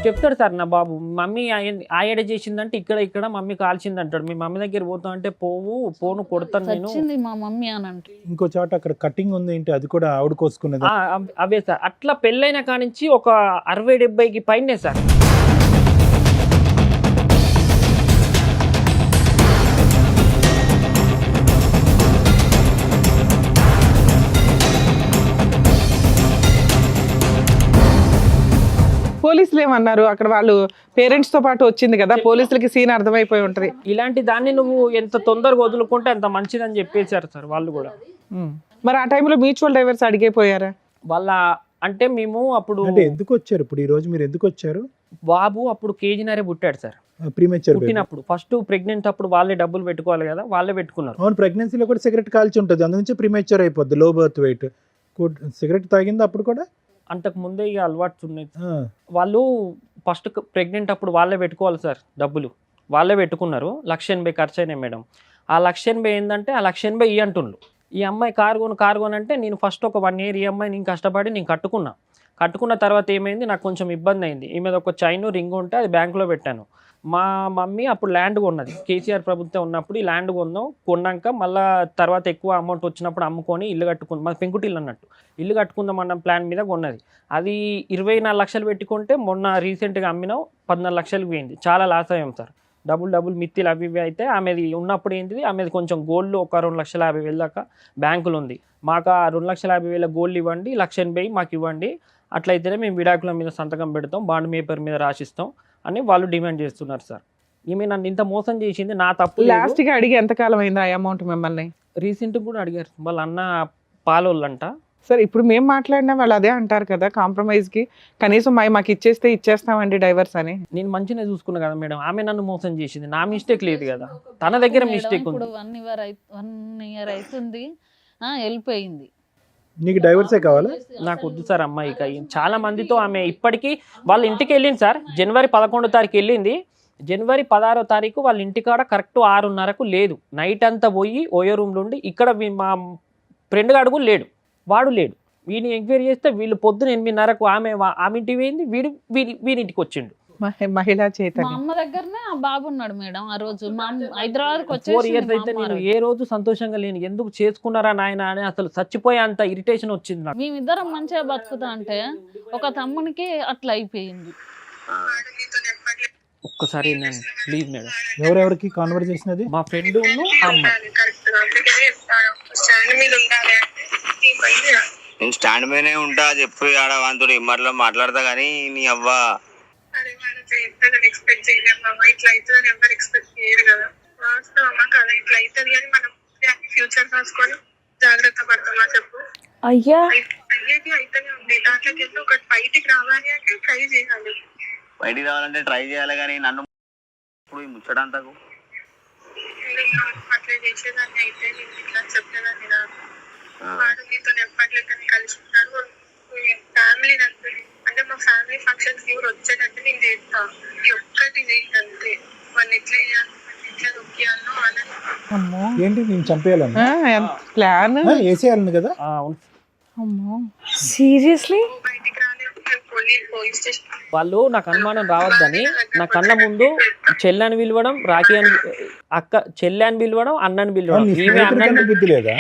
చెప్తాడు సార్ నా బాబు, మమ్మీ ఆయడ చేసిందంటే ఇక్కడ మమ్మీ కాల్చింది అంటాడు. మీ మమ్మీ దగ్గర పోతా అంటే పోను కొడతాను నేను. వచ్చింది మా మమ్మీ అని అంటే. ఇంకో చోట అక్కడ కటింగ్ ఉంది ఏంటి, అది కూడా ఆవిడ కోసుకునేది? అవే సార్. అట్లా పెళ్ళైన కానించి ఒక 60-70కి పైనే సార్. పోలీసులు ఏమన్నారు? అక్కడ వాళ్ళు పేరెంట్స్ తో పాటు వచ్చింది కదా, పోలీసులకి సీన్ అర్థమైపోయి ఉంటది. ఇలాంటి దాన్ని నువ్వు ఎంత తొందరగా వదులుకుంటే అంత మంచిదని చెప్పేశారు సార్ వాళ్ళు కూడా. మరి ఆ టైంలో మ్యూచువల్ డైవర్స్ అడిగిపోయారా? వాళ్ళ అంటే మేము అప్పుడు అంటే ఎందుకు వచ్చారు ఇప్పుడు ఈ రోజు మీరు ఎందుకు వచ్చారు? బాబు అప్పుడు కేజీనరే పుట్టాడు సార్. ప్రీమెచ్యూర్ పుట్టినప్పుడు ఫస్ట్ ప్రెగ్నెంట్ అప్పుడు వాళ్ళే డబ్బులు పెట్టుకోవాలి కదా, వాళ్ళే పెట్టుకున్నారు. అవును, ప్రెగ్నెన్సీలో కూడా సిగరెట్ కాల్చి ఉంటుంది, అందు నుంచి ప్రీమెచ్యూర్ అయిపోద్ది, లో బర్త్ వెయిట్. సిగరెట్ తాగింది అప్పుడు కూడా? అంతకు ముందే ఇక అలవాటు ఉన్నాయి. వాళ్ళు ఫస్ట్ ప్రెగ్నెంట్ అప్పుడు వాళ్ళే పెట్టుకోవాలి సార్, డబ్బులు వాళ్ళే పెట్టుకున్నారు. 1,80,000 ఖర్చు అయినాయి మేడం. ఆ 1,80,000 ఏంటంటే ఆ 1,80,000 ఈ అంటుండ్రు. ఈ అమ్మాయి కారుగోను అంటే నేను ఫస్ట్ ఒక 1 year ఈ అమ్మాయి నేను కష్టపడి నేను కట్టుకున్న తర్వాత ఏమైంది, నాకు కొంచెం ఇబ్బంది అయింది. ఈ మీద ఒక చైన్ రింగ్ ఉంటే అది బ్యాంకులో పెట్టాను. మా మమ్మీ అప్పుడు ల్యాండ్ కొన్నది, కేసీఆర్ ప్రభుత్వం ఉన్నప్పుడు ఈ ల్యాండ్ కొన్నాక మళ్ళీ తర్వాత ఎక్కువ అమౌంట్ వచ్చినప్పుడు అమ్ముకొని ఇల్లు కట్టుకుంది. మా పెంకుటిల్లు అన్నట్టు ఇల్లు కట్టుకుందాం అన్న ప్లాన్ మీద కొన్నది. అది 24 లక్షలు పెట్టుకుంటే మొన్న రీసెంట్గా అమ్మినాం 14 లక్షలకు పోయింది. చాలా లాస్ అయ్యాం సార్. డబుల్ మిత్తిలు అవి ఇవి అయితే ఆమెది ఉన్నప్పుడు ఏంటిది, ఆమెది కొంచెం గోల్డ్ ఒక 2,50,000 దాకా బ్యాంకులు ఉంది. మాకు ఆ 2,50,000 గోల్డ్ ఇవ్వండి, 1,80,000 మాకు ఇవ్వండి, అట్లయితేనే మేము విడాకుల మీద సంతకం పెడతాం, బాండ్ పేపర్ మీద రాసిస్తాం అని వాళ్ళు డిమాండ్ చేస్తున్నారు సార్. ఈమె నన్ను ఇంత మోసం చేసింది, నా తప్పు. లాస్ట్ గా అడిగి ఎంతకాలం అయింది ఆ అమౌంట్ మిమ్మల్ని? రీసెంట్ కూడా అడిగారు. వాళ్ళ అన్న పాలోళ్ళంట, సరే ఇప్పుడు మేము మాట్లాడినా వాళ్ళు అదే అంటారు కదా, కాంప్రమైజ్కి కనీసం మాకు ఇచ్చేస్తామండి డైవర్స్ అని. నేను మంచిగా చూసుకున్నా కదా మేడం, ఆమె నన్ను మోసం చేసింది, నా మిస్టేక్ లేదు కదా, తన దగ్గర మేడం, మిస్టేక్ ఇప్పుడు ఉంది. 1 year అవుతుంది, వెళ్ళిపోయింది. నీకు డైవర్సే కావాలా? నాకు వద్దు సార్ అమ్మాయి. ఇక చాలా మందితో ఆమె ఇప్పటికీ వాళ్ళ ఇంటికి వెళ్ళింది సార్. జనవరి 11వ తారీఖు వెళ్ళింది. జనవరి 16వ తారీఖు వాళ్ళ ఇంటికాడ కరెక్ట్ 6:30కు లేదు. నైట్ అంతా పోయి ఓయో రూమ్లో ఉండి ఇక్కడ మా ఫ్రెండ్ గాడు కూడా లేడు, వాడు లేడు. వీడిని ఎంక్వైరీ చేస్తే వీళ్ళు పొద్దున 8:30కు ఆమె ఇంటికి పోయింది, వీడింటికి వచ్చిండు. మహిళా మా చైతన్యం. అమ్మ దగ్గరనే ఆ బాబు ఉన్నాడు మేడం. ఆ రోజు మా హైదరాబాద్కి 4 years వచ్చేసి అయితే నేను ఏ రోజు సంతోషంగా లేను. ఎందుకు చేసుకున్నారా నాయన అని అసలు చచ్చిపోయే అంత ఇరిటేషన్ వచ్చింది నాకు. మేమిద్దరం మంచిగా బతుకుతా అంటే ఒక తమ్మునికి అట్లా అయిపోయింది. ఒక్కసారి నేను ప్లీజ్ మేడం, ఎవరెవరికి కాన్వర్జేషన్ అది? మా ఫ్రెండ్ అమ్మాయి. నేను స్టాండ్ మీదనే ఉంటా, చెప్పు ఆడ వాంతుడు ఇమ్మట్లో మాట్లాడతా కానీ నీ అవ్వ ఎక్స్పెక్ట్ చేయలేము. ఇట్లా అవుతుందని ఎవరు ఎక్స్పెక్ట్ చేయరు కదా. వాస్తవమా కదా, ఇట్లా అవుతుంది అని మనం ఫ్యూచర్ రాసుకొని జాగ్రత్త పడతామా చెప్పు. అయ్యా అయ్యేది అయితేనే ఉంది. దాంట్లోకి వెళ్ళి ఒకటి బయటికి రావాలి అంటే ట్రై చేయాలి. బయటికి రావాలంటే ట్రై చేయాలి కానీ నన్ను ఇప్పుడు ముచ్చడంతకు నేను అట్లా చేసేదాన్ని అయితే నేను ఇట్లా చెప్పేదాన్ని నాకు. వాడు నీతో ఎప్పట్లేకని కలిసి ఉన్నాడు. ఫ్యామిలీ అంటే మా ఫ్యామిలీ ఫంక్షన్స్ కూడా వచ్చేటట్టు నేను చేస్తా. ఈ ఒక్కటి చేయంతే. వాళ్ళు ఎట్లా చేయాలి, ఎట్లా దొక్కియాలో అని. అమ్మో ఏంటి నేను చంపేయాలన్నా? ప్లాన్. వేసేయాలను కదా. అవును. అమ్మో సీరియస్లీ? బయటికి రాలేదు. పోలీస్ స్టేషన్ వాళ్ళు నాకు అనుమానం రావద్దని నా కళ్ళ ముందు చెల్లని పిలవడం, రాఖీ అని చెల్లె అని పిలవడం, అన్నని పిలవడం. నీ ఈమె స్నేహితుడికన్నా అన్నని బుద్ధి లేదా?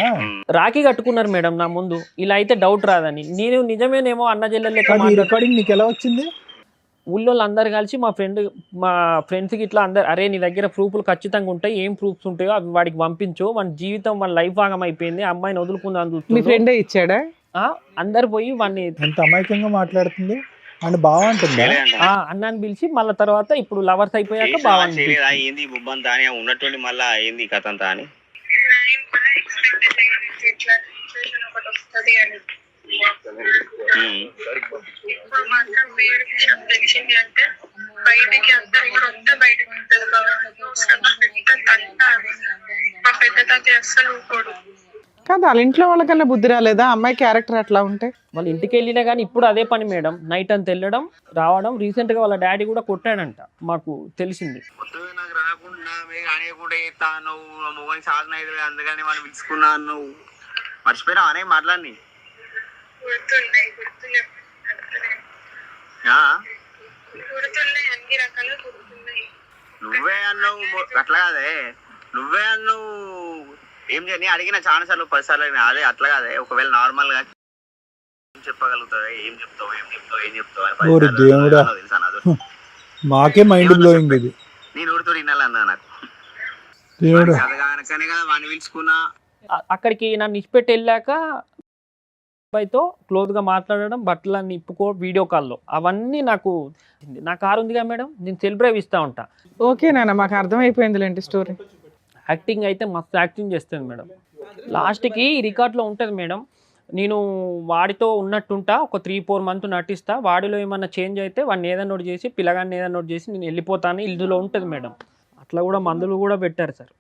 రాఖీ కట్టుకున్నారు మేడం నా ముందు. ఇలా అయితే డౌట్ రాదని నేను నిజమేనేమో అన్న చెల్లెలు లెక్క కానీ ఈ మాట్లాడు. రికార్డింగ్ నీకు ఎలా వచ్చింది? ఊళ్ళో అందరు కలిసి మా ఫ్రెండ్స్కి ఇట్లా అందరు, అరే నీ దగ్గర ప్రూఫ్లు ఖచ్చితంగా ఉంటాయి, ఏం ప్రూఫ్స్ ఉంటాయో అవి వాడికి పంపించు, మన జీవితం మన లైఫ్ భాగం అయిపోయింది, అమ్మాయిని వదులుకుందాం మీ చూస్తుంది. ఫ్రెండే ఇచ్చాడా? అందరు పోయి వాడిని ఎంత అమాయకంగా మాట్లాడుతుంది అని బాగా అంటుందా? అన్నాన్ని పిలిచి మళ్ళీ తర్వాత ఇప్పుడు లవర్స్ అయిపోయాక బాగుంది. చేయలేదా ఏంది బుబ్బంతా అని ఉన్నటువంటి మళ్ళా ఏంది కథ అంతా అని నేను కూడా ఎక్స్పెక్ట్ చేయలేదు ఇట్లా సిచ్యువేషన్ ఒకటి వస్తుంది అని. ఇప్పుడు మాత్రం వేరే విషయం తెలిసింది అంటే బయటికి అందరు కూడా వస్తే బయటకు ఉంటుంది కాబట్టి అవసరంగా పెద్ద తంట. మా పెద్ద తాత అస్సలు ఊకోడు. కాదు వాళ్ళ ఇంట్లో వాళ్ళకన్నా బుద్ధి రాలేదా అమ్మాయి క్యారెక్టర్ అట్లా ఉంటే? వాళ్ళ ఇంటికి వెళ్ళినా కానీ ఇప్పుడు అదే పని మేడం, నైట్ అంతా వెళ్ళడం రావడం. రీసెంట్ గా వాళ్ళ డాడీ కూడా కొట్టాడంట, మాకు తెలిసింది. కొత్తగా నాకు రాకుండా అనేకుండా చేస్తా నువ్వు మొగని సాధన అయితే అందుకని మనం పిలుచుకున్నా నువ్వు మర్చిపోయినా అనే మాట్లాడి గుర్తున్నాయి గుర్తున్నాయి అన్ని రకాలుగా గుర్తున్నాయి. నువ్వే అన్నావు అట్లా కాదే, నువ్వే అన్నావు ఏం చేయని అడిగిన చాలా సార్లు 10 సార్లు అడిగిన. అదే అట్లా కాదే, ఒకవేళ నార్మల్ గా చెప్పగలుగుతావు, ఏం చెప్తావు ఏం చెప్తావు అని ఓరి దేవుడా. తెలుసా నాతో. మాకే మైండ్ బ్లోయింగ్ ఇది. నేను ఊరితో వినాలన్నా నాకు దేవుడు. కనుకనే కదా వాడిని పిలుచుకున్నా. అక్కడికి నన్ను ఇచ్చిపెట్టి వెళ్ళాక అబ్బాయితో క్లోజ్గా మాట్లాడడం, బట్టలన్నీ ఇప్పుకో, వీడియో కాల్లో అవన్నీ నాకు. నా కారు ఉందిగా మేడం, నేను సెల్ డ్రైవ్ ఇస్తూ ఉంటా. ఓకే నాన్న, మాకు అర్థమైపోయిందిలేండి స్టోరీ. యాక్టింగ్ అయితే మస్తు యాక్టింగ్ చేస్తుంది మేడం. లాస్ట్కి రికార్డ్లో ఉంటుంది మేడం, నేను వాడితో ఉన్నట్టుంటా, ఒక 3-4 months నటిస్తా, వాడిలో ఏమన్నా చేంజ్ అయితే వాడిని ఏదన్నా నోట్ చేసి పిల్లగాన్ని ఏదన్నా నోట్ చేసి నేను వెళ్ళిపోతాను, ఇందులో ఉంటుంది మేడం. అట్లా కూడా మందులు కూడా పెట్టారు సార్,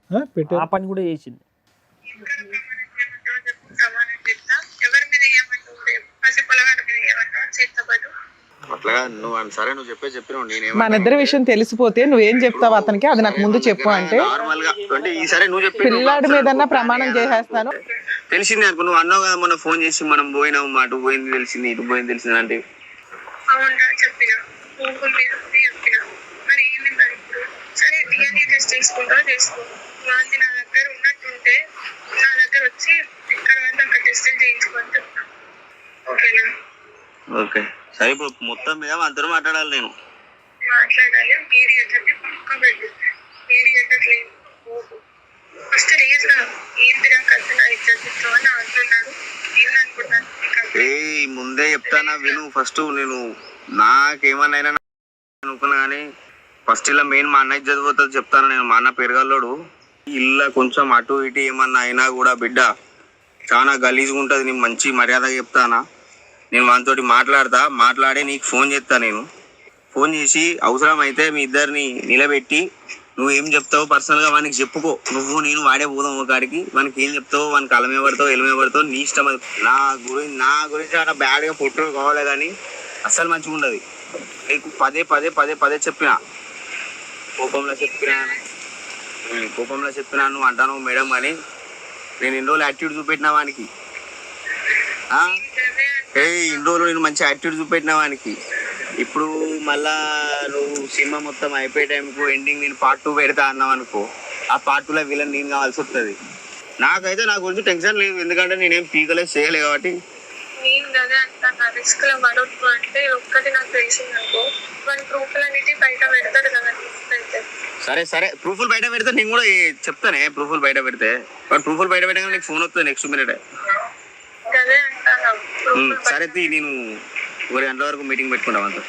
ఆ పని కూడా చేసింది. సమానం చెప్తా. ఎవరి మీద ఏమంటావు, పసి పొలగాడి మీద ఏమంటావు చేతబడు. అట్లా నువ్వు సరే నువ్వు చెప్పినావు నేనేమో మన ఇద్దరి విషయం తెలిసిపోతే నువ్వేం చెప్తావు అతనికి, అది నాకు ముందు చెప్పు అంటే నార్మల్ గా అంటే ఈసారి నువ్వు చెప్పి పిల్లాడి మీదన్నా ప్రమాణం చేసేస్తాను. తెలిసింది అనుకో, నువ్వు అన్నావు కదా మొన్న ఫోన్ చేసి మనం పోయినాం, అటు పోయింది తెలిసింది ఇటు పోయింది తెలిసింది అంటే. అవునా చెప్పిన ఊపుల మీద చెప్పిన. మరి ఏంది మరి ఇప్పుడు? సరే DNA టెస్ట్ చేసుకుంటా చేసుకో. వాళ్ళది నా దగ్గర ఉన్నట్టుంటే నా దగ్గర వచ్చి ఎక్కడ పడితే అక్కడ టెస్టులు చేయించుకొని చెప్తా. ఓకేనా? ఓకే సరే, ఇప్పుడు మొత్తం మీద అందరూ మాట్లాడాలి. నేను మాట్లాడాలి. మీరు ఎట్లంటే పక్క పెట్టు. మీరు ఎట్టట్లేదు ఫస్ట్ రేజ్ గా ఏంటిరా కథ, నా ఇద్దరు అని అంటున్నాడు. ఏమనుకుంటాను ఏ ముందే చెప్తానా విను. ఫస్ట్ నేను నాకేమన్నా అనుకున్నా కానీ ఫస్ట్ ఇలా మెయిన్ మా అన్న ఇజ్జత్ పోతుంది చెప్తాను నేను. మా అన్న పెరగల్లోడు, ఇల్లు కొంచెం అటు ఇటు ఏమన్నా అయినా కూడా బిడ్డ చాలా గలీజ్గా ఉంటుంది. నేను మంచి మర్యాదగా చెప్తానా, నేను వానితోటి మాట్లాడి నీకు ఫోన్ చేస్తా. నేను ఫోన్ చేసి అవసరం అయితే మీ ఇద్దరిని నిలబెట్టి నువ్వు ఏం చెప్తావు పర్సనల్గా వానికి చెప్పుకో. నువ్వు నేను వాడే పోదాం ఒకడికి, వానికి ఏం చెప్తావు, వానికి అలమే పడతావు ఎలమే పడతావు నీ ఇష్టం. అది నా గురించి అలా బ్యాడ్గా ఫోటో కావాలి కానీ అస్సలు మంచిగా ఉండదు. నీకు పదే చెప్పిన, కోపంలో చెప్పినా నువ్వు అంటాను మేడం అని. నేను ఇన్ని రోజులు యాటిట్యూడ్ చూపెట్టిన వానికి, ఇన్ని రోజులు నేను మంచి యాటిట్యూడ్ చూపెట్టిన వానికి. ఇప్పుడు మళ్ళా నువ్వు సినిమా మొత్తం అయిపోయే టైంకు ఎండింగ్ నేను పార్ట్ 2 పెడతా అన్నావు అనుకో, ఆ పార్ట్ 2లో విలన్ నేను కావాల్సి వస్తుంది. నాకైతే నా గురించి టెన్షన్ లేదు, ఎందుకంటే నేనేం పీకలేదు చేయలేదు కాబట్టి. నేను అదే అంటాను, రిస్క్ లో పడొద్దు అంటే ఒక్కటి నాకు తెలిసింది అనుకో, మన ప్రూఫ్లు అన్నిటి బయట పెడతాడు కదా. సరే ప్రూఫ్లు బయట పెడితే నేను కూడా చెప్తానే. ప్రూఫ్లు బయట పెడితే పెట్టగానే నీకు ఫోన్ వస్తుంది నెక్స్ట్ మినిట్. అదే అంటాను. సరే నేను 1 గంటల వరకు మీటింగ్ పెట్టుకుంటాం అంతా.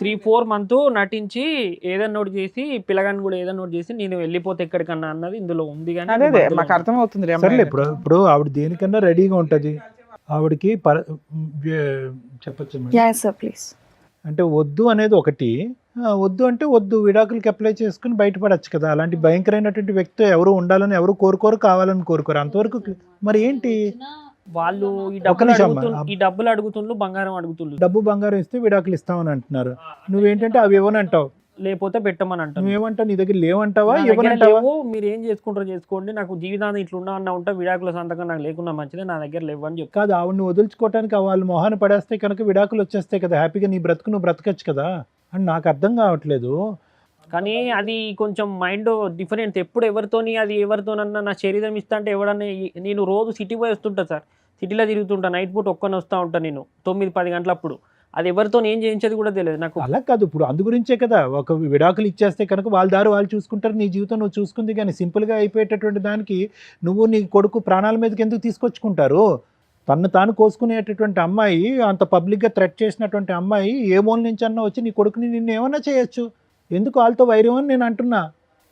3-4 మంత్ నటించి ఏదన్నా ఒకటి చేసి పిల్లగాని కూడా ఏదన్నా ఒకటి చేసి నేను వెళ్ళిపోతే ఎక్కడికన్నా అన్నది ఇందులో ఉంది. కానీ అదే మాకు అర్థమవుతుంది. సరేలే, ఇప్పుడు ఆవిడ దేనికన్నా రెడీగా ఉంటుంది. ఆవిడకి చెప్పచ్చు యా సార్ ప్లీజ్. అంటే వద్దు అనేది ఒకటి, వద్దు అంటే వద్దు, విడాకులకి అప్లై చేసుకుని బయటపడచ్చు కదా. అలాంటి భయంకరమైనటువంటి వ్యక్తి ఎవరు ఉండాలని ఎవరు కోరుకోరు, కావాలని కోరుకోరు. అంతవరకు మరి ఏంటి వాళ్ళు ఈ డబ్బులు అడుగుతుండ్రు, బంగారం అడుగుతుండ్రు. డబ్బు బంగారం ఇస్తే విడాకులు ఇస్తామని అంటున్నారు. నువ్వేంటంటే అవి ఇవ్వనంటావు, లేకపోతే పెట్టమని అంటావు. నువ్వేమంటావు, నీ దగ్గర లేవంటావా? మీరు ఏం చేసుకుంటారో చేసుకోండి, నాకు జీవితాన్ని ఇట్లా ఉన్నా ఉంటా, విడాకుల సంతకం నాకు లేకుండా మంచిదే, నా దగ్గర లేవని చెప్పి. కాదు, ఆవిడని వదులుచుకోవటానికి వాళ్ళు మొహాన్ని పడేస్తే కనుక విడాకులు వచ్చేస్తాయి కదా, హ్యాపీగా నీ బ్రతుకు నువ్వు బ్రతకచ్చు కదా అని నాకు అర్థం కావట్లేదు. కానీ అది కొంచెం మైండ్ డిఫరెంట్. ఎప్పుడు ఎవరితోనన్నా నా శరీరం ఇస్తా అంటే ఎవడన్నా, నేను రోజు సిటీ పోయి వస్తుంటా సార్, సిటీలో తిరుగుతుంటా, నైట్ పూట ఒక్కని వస్తూ ఉంటాను నేను 9-10 గంటలప్పుడు. అది ఎవరితో ఏం చేయించేది కూడా తెలియదు నాకు. అలా కాదు, ఇప్పుడు అందు గురించే కదా ఒక విడాకులు ఇచ్చేస్తే కనుక వాళ్ళ దారి వాళ్ళు చూసుకుంటారు, నీ జీవితం నువ్వు చూసుకుంది. కానీ సింపుల్గా అయిపోయేటటువంటి దానికి నువ్వు నీ కొడుకు ప్రాణాల మీదకి ఎందుకు తీసుకొచ్చుకుంటారు? తను తాను కోసుకునేటటువంటి అమ్మాయి, అంత పబ్లిక్గా థ్రెట్ చేసినటువంటి అమ్మాయి ఏ మూల నుంచి అన్నా వచ్చి నీ కొడుకుని నిన్ను ఏమన్నా చేయొచ్చు. ఎందుకు వాళ్ళతో వైరం అని నేను అంటున్నా.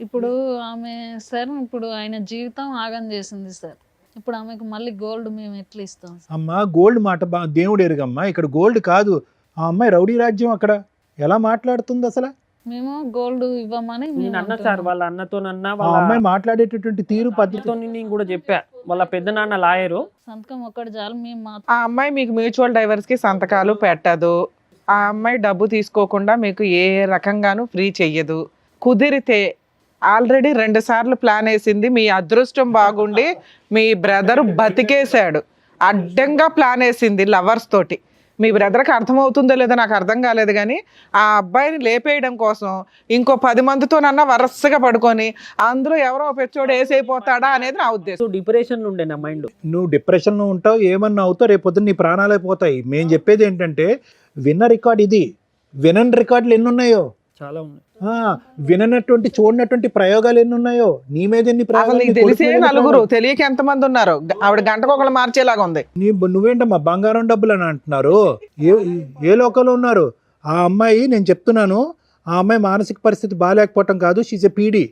ఇప్పుడు ఆమె సార్, ఇప్పుడు ఆయన జీవితం ఆగం చేసింది సార్. ఇప్పుడు ఆమెకు మళ్ళీ గోల్డ్ మేము ఎట్లా ఇస్తాం? అమ్మా గోల్డ్ మాట దేవుడు ఎరుగమ్మా, ఇక్కడ గోల్డ్ కాదు. ఆ అమ్మాయి రౌడీ రాజ్యం అక్కడ ఎలా మాట్లాడుతుంది అసలు? మేము గోల్డ్ ఇవ్వమని నేను అన్నా సార్, వాళ్ళ అన్నతోనన్నా ఆ అమ్మాయి మాట్లాడేటటువంటి తీరు పద్ధతితో నేను కూడా చెప్పా. వాళ్ళ పెద్ద నాన్న లాయరు, సంతకం ఒక్కటి చాలు. మేము ఆ అమ్మాయి మీకు మ్యూచువల్ డైవర్స్ కి సంతకాలు పెట్టదు. ఆ అమ్మాయి డబ్బు తీసుకోకుండా మీకు ఏ రకంగానూ ఫ్రీ చెయ్యదు. కుదిరితే ఆల్రెడీ 2 సార్లు ప్లాన్ వేసింది. మీ అదృష్టం బాగుండి మీ బ్రదరు బతికేశాడు. అడ్డంగా ప్లాన్ వేసింది లవర్స్ తోటి. మీ బ్రదర్కి అర్థమవుతుందో లేదో నాకు అర్థం కాలేదు, కానీ ఆ అబ్బాయిని లేపేయడం కోసం ఇంకో 10 మందితోనన్నా వరుసగా పడుకొని అందులో ఎవరో పెచ్చోడు వేసైపోతాడా అనేది నా ఉద్దేశం. డిప్రెషన్ ఉండే నా మైండ్. నువ్వు డిప్రెషన్లో ఉంటావు, ఏమన్నా అవుతావు, రేపు పొద్దున్న నీ ప్రాణాలే పోతాయి. మేము చెప్పేది ఏంటంటే విన్న రికార్డ్ ఇది, వినని రికార్డులు ఎన్ని ఉన్నాయో చాలా ఉన్నాయి. విననటువంటి చూడనటువంటి ప్రయోగాలు ఎన్ని ఉన్నాయో, నీ మీద ఎన్ని ప్రయోగాలు. తెలిసే నలుగురు, తెలియక ఎంతమంది ఉన్నారు. ఆవిడ గంటకు ఒకళ్ళు మార్చేలాగా ఉంది. నువ్వేంటమ్మా బంగారం డబ్బులు అని అంటున్నారు? ఏ లోకంలో ఉన్నారు? ఆ అమ్మాయి, నేను చెప్తున్నాను, ఆ అమ్మాయి మానసిక పరిస్థితి బాగాలేకపోవటం కాదు, షీజ్ ఎ పీడీ.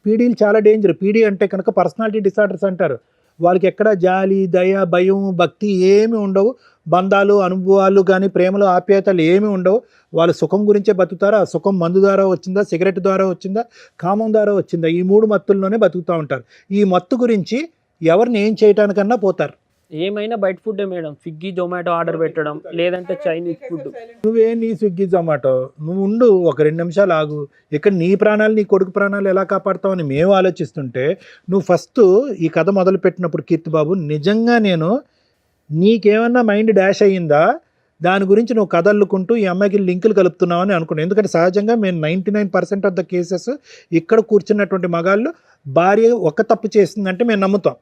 పీడీలు చాలా డేంజర్. పీడీ అంటే కనుక పర్సనాలిటీ డిసార్డర్స్ అంటారు. వాళ్ళకి ఎక్కడ జాలి, దయ, భయం, భక్తి ఏమి ఉండవు. బంధాలు, అనుభవాలు కానీ ప్రేమలు, ఆప్యాయతలు ఏమి ఉండవు. వాళ్ళు సుఖం గురించే బతుకుతారు. ఆ సుఖం మందు ద్వారా వచ్చిందా, సిగరెట్ ద్వారా వచ్చిందా, కామం ద్వారా వచ్చిందా, ఈ 3 మత్తుల్లోనే బతుకుతూ ఉంటారు. ఈ మత్తు గురించి ఎవరిని ఏం చేయటానికన్నా పోతారు. ఏమైనా బయట food madam, Swiggy Zomato order పెట్టడం, లేదంటే చైనీస్ ఫుడ్. నువ్వే నీ స్విగ్గీ జొమాటో, నువ్వు ఉండు, ఒక 2 నిమిషాలు ఆగు. ఇక్కడ నీ ప్రాణాలు, నీ కొడుకు ప్రాణాలు ఎలా కాపాడుతావని మేము ఆలోచిస్తుంటే, నువ్వు ఫస్ట్ ఈ కథ మొదలుపెట్టినప్పుడు కీర్తిబాబు, నిజంగా నేను నీకేమన్నా మైండ్ డాష్ అయ్యిందా, దాని గురించి నువ్వు కథ అల్లుకుంటూ ఈ అమ్మాయికి లింకులు కలుపుతున్నావని అనుకున్నాను. ఎందుకంటే సహజంగా మేము 99% ఆఫ్ ద కేసెస్ ఇక్కడ కూర్చున్నటువంటి మగాళ్ళు భార్య ఒక తప్పు చేసిందంటే మేము నమ్ముతాం.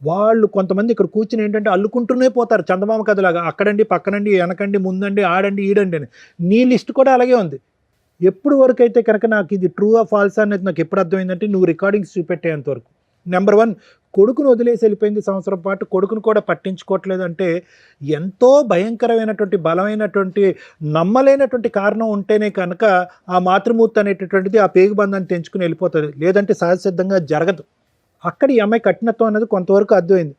వాళ్ళు కొంతమంది ఇక్కడ కూర్చుని ఏంటంటే అల్లుకుంటూనే పోతారు, చందమామ కథలాగా. అక్కడండి, పక్కనండి, వెనకండి, ముందండి, ఆడండి, ఈడండి అని. నీ లిస్ట్ కూడా అలాగే ఉంది. ఎప్పుడు వరకు అయితే కనుక నాకు ఇది ట్రూ ఆ ఫాల్స్ అనేది నాకు ఎప్పుడు అర్థమైందంటే, నువ్వు రికార్డింగ్స్ చూపెట్టేంత వరకు. నెంబర్ 1, కొడుకును వదిలేసి వెళ్ళిపోయింది, సంవత్సరం పాటు కొడుకును కూడా పట్టించుకోవట్లేదు అంటే ఎంతో భయంకరమైనటువంటి, బలమైనటువంటి, నమ్మలేనటువంటి కారణం ఉంటేనే కనుక ఆ మాతృమూర్తి అనేటటువంటిది ఆ పేగుబంధాన్ని తెంచుకుని వెళ్ళిపోతుంది. లేదంటే సహజసిద్ధంగా జరగదు. అక్కడ ఈ అమ్మాయి కఠినత్వం అనేది కొంతవరకు అర్థమైంది.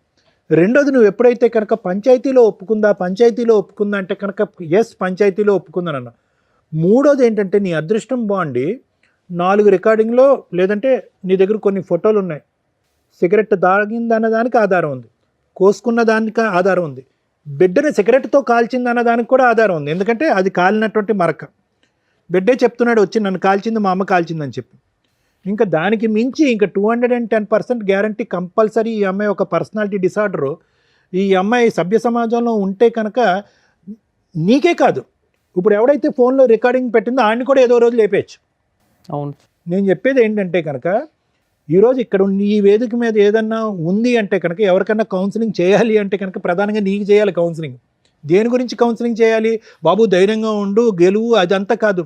రెండోది, నువ్వు ఎప్పుడైతే కనుక పంచాయతీలో ఒప్పుకుందా అంటే కనుక ఎస్ పంచాయతీలో ఒప్పుకుందనన్నా. మూడోది ఏంటంటే, నీ అదృష్టం బాగుండి 4 రికార్డింగ్లో లేదంటే నీ దగ్గర కొన్ని ఫోటోలు ఉన్నాయి. సిగరెట్ తాగిందన్న దానికి ఆధారం ఉంది, కోసుకున్న దానికి ఆధారం ఉంది, బిడ్డని సిగరెట్తో కాల్చిందన్న దానికి కూడా ఆధారం ఉంది. ఎందుకంటే అది కాలినటువంటి మరక. బిడ్డే చెప్తున్నాడు వచ్చి నన్ను కాల్చింది మా అమ్మ కాల్చిందని చెప్పి. ఇంకా దానికి మించి ఇంకా 210% గ్యారంటీ కంపల్సరీ ఈ అమ్మాయి ఒక పర్సనాలిటీ డిసార్డరు. ఈ అమ్మాయి సభ్య సమాజంలో ఉంటే కనుక నీకే కాదు, ఇప్పుడు ఎవడైతే ఫోన్లో రికార్డింగ్ పెట్టిందో ఆయన్ని కూడా ఏదో రోజు లేపేయచ్చు. అవును. నేను చెప్పేది ఏంటంటే కనుక ఈరోజు ఇక్కడ ఈ వేదిక మీద ఏదన్నా ఉంది అంటే కనుక ఎవరికన్నా కౌన్సిలింగ్ చేయాలి అంటే కనుక ప్రధానంగా నీకు చేయాలి కౌన్సిలింగ్. దేని గురించి కౌన్సిలింగ్ చేయాలి? బాబు ధైర్యంగా ఉండు, గెలువు, అదంతా కాదు.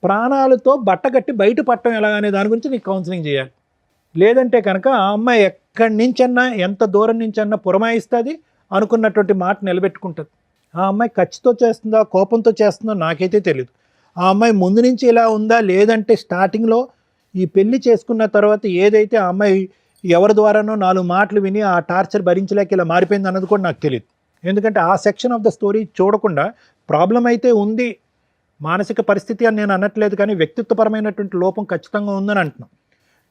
ప్రాణాలతో బట్టగట్టి బయట పట్టడం ఎలాగనే దాని గురించి నీకు కౌన్సిలింగ్ చేయాలి. లేదంటే కనుక ఆ అమ్మాయి ఎక్కడి నుంచన్నా ఎంత దూరం నుంచన్నా పురమాయిస్తుంది, అనుకున్నటువంటి మాట నిలబెట్టుకుంటుంది. ఆ అమ్మాయి ఖర్చుతో చేస్తుందా కోపంతో చేస్తుందో నాకైతే తెలియదు. ఆ అమ్మాయి ముందు నుంచి ఇలా ఉందా, లేదంటే స్టార్టింగ్లో ఈ పెళ్లి చేసుకున్న తర్వాత ఏదైతే ఆ అమ్మాయి ఎవరి ద్వారానో 4 మాటలు విని ఆ టార్చర్ భరించలేక ఇలా మారిపోయింది అన్నది కూడా నాకు తెలియదు. ఎందుకంటే ఆ సెక్షన్ ఆఫ్ ద స్టోరీ చూడకుండా ప్రాబ్లం అయితే ఉంది, మానసిక పరిస్థితి అని నేను అనట్లేదు, కానీ వ్యక్తిత్వపరమైనటువంటి లోపం ఖచ్చితంగా ఉందని అంటున్నాను.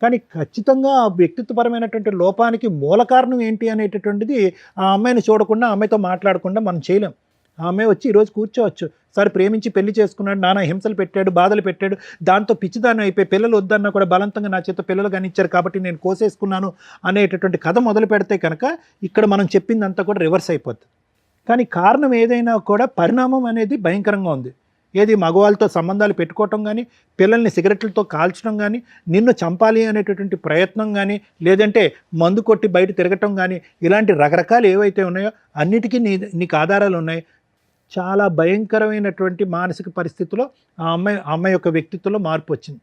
కానీ ఖచ్చితంగా ఆ వ్యక్తిత్వపరమైనటువంటి లోపానికి మూల కారణం ఏంటి అనేటటువంటిది ఆ అమ్మాయిని చూడకుండా, ఆ అమ్మాయితో మాట్లాడకుండా మనం చేయలేం. ఆ అమ్మాయి వచ్చి ఈరోజు కూర్చోవచ్చు, సరే ప్రేమించి పెళ్లి చేసుకున్నాడు, నానా హింసలు పెట్టాడు, బాధలు పెట్టాడు, దాంతో పిచ్చిదాన్ని అయిపోయి పిల్లలు వద్దన్నా కూడా బలవంతంగా నా చేత పిల్లలు కానిచ్చారు కాబట్టి నేను కోసేసుకున్నాను అనేటటువంటి కథ మొదలు పెడితే కనుక ఇక్కడ మనం చెప్పిందంతా కూడా రివర్స్ అయిపోతుంది. కానీ కారణం ఏదైనా కూడా పరిణామం అనేది భయంకరంగా ఉంది. ఏది మగవాళ్ళతో సంబంధాలు పెట్టుకోవటం కానీ, పిల్లల్ని సిగరెట్లతో కాల్చడం కానీ, నిన్ను చంపాలి అనేటటువంటి ప్రయత్నం కానీ, లేదంటే మందు కొట్టి బయట తిరగటం కానీ, ఇలాంటి రకరకాలు ఏవైతే ఉన్నాయో అన్నిటికీ నీకు ఆధారాలు ఉన్నాయి. చాలా భయంకరమైనటువంటి మానసిక పరిస్థితిలో ఆ అమ్మాయి యొక్క వ్యక్తిత్వంలో మార్పు వచ్చింది.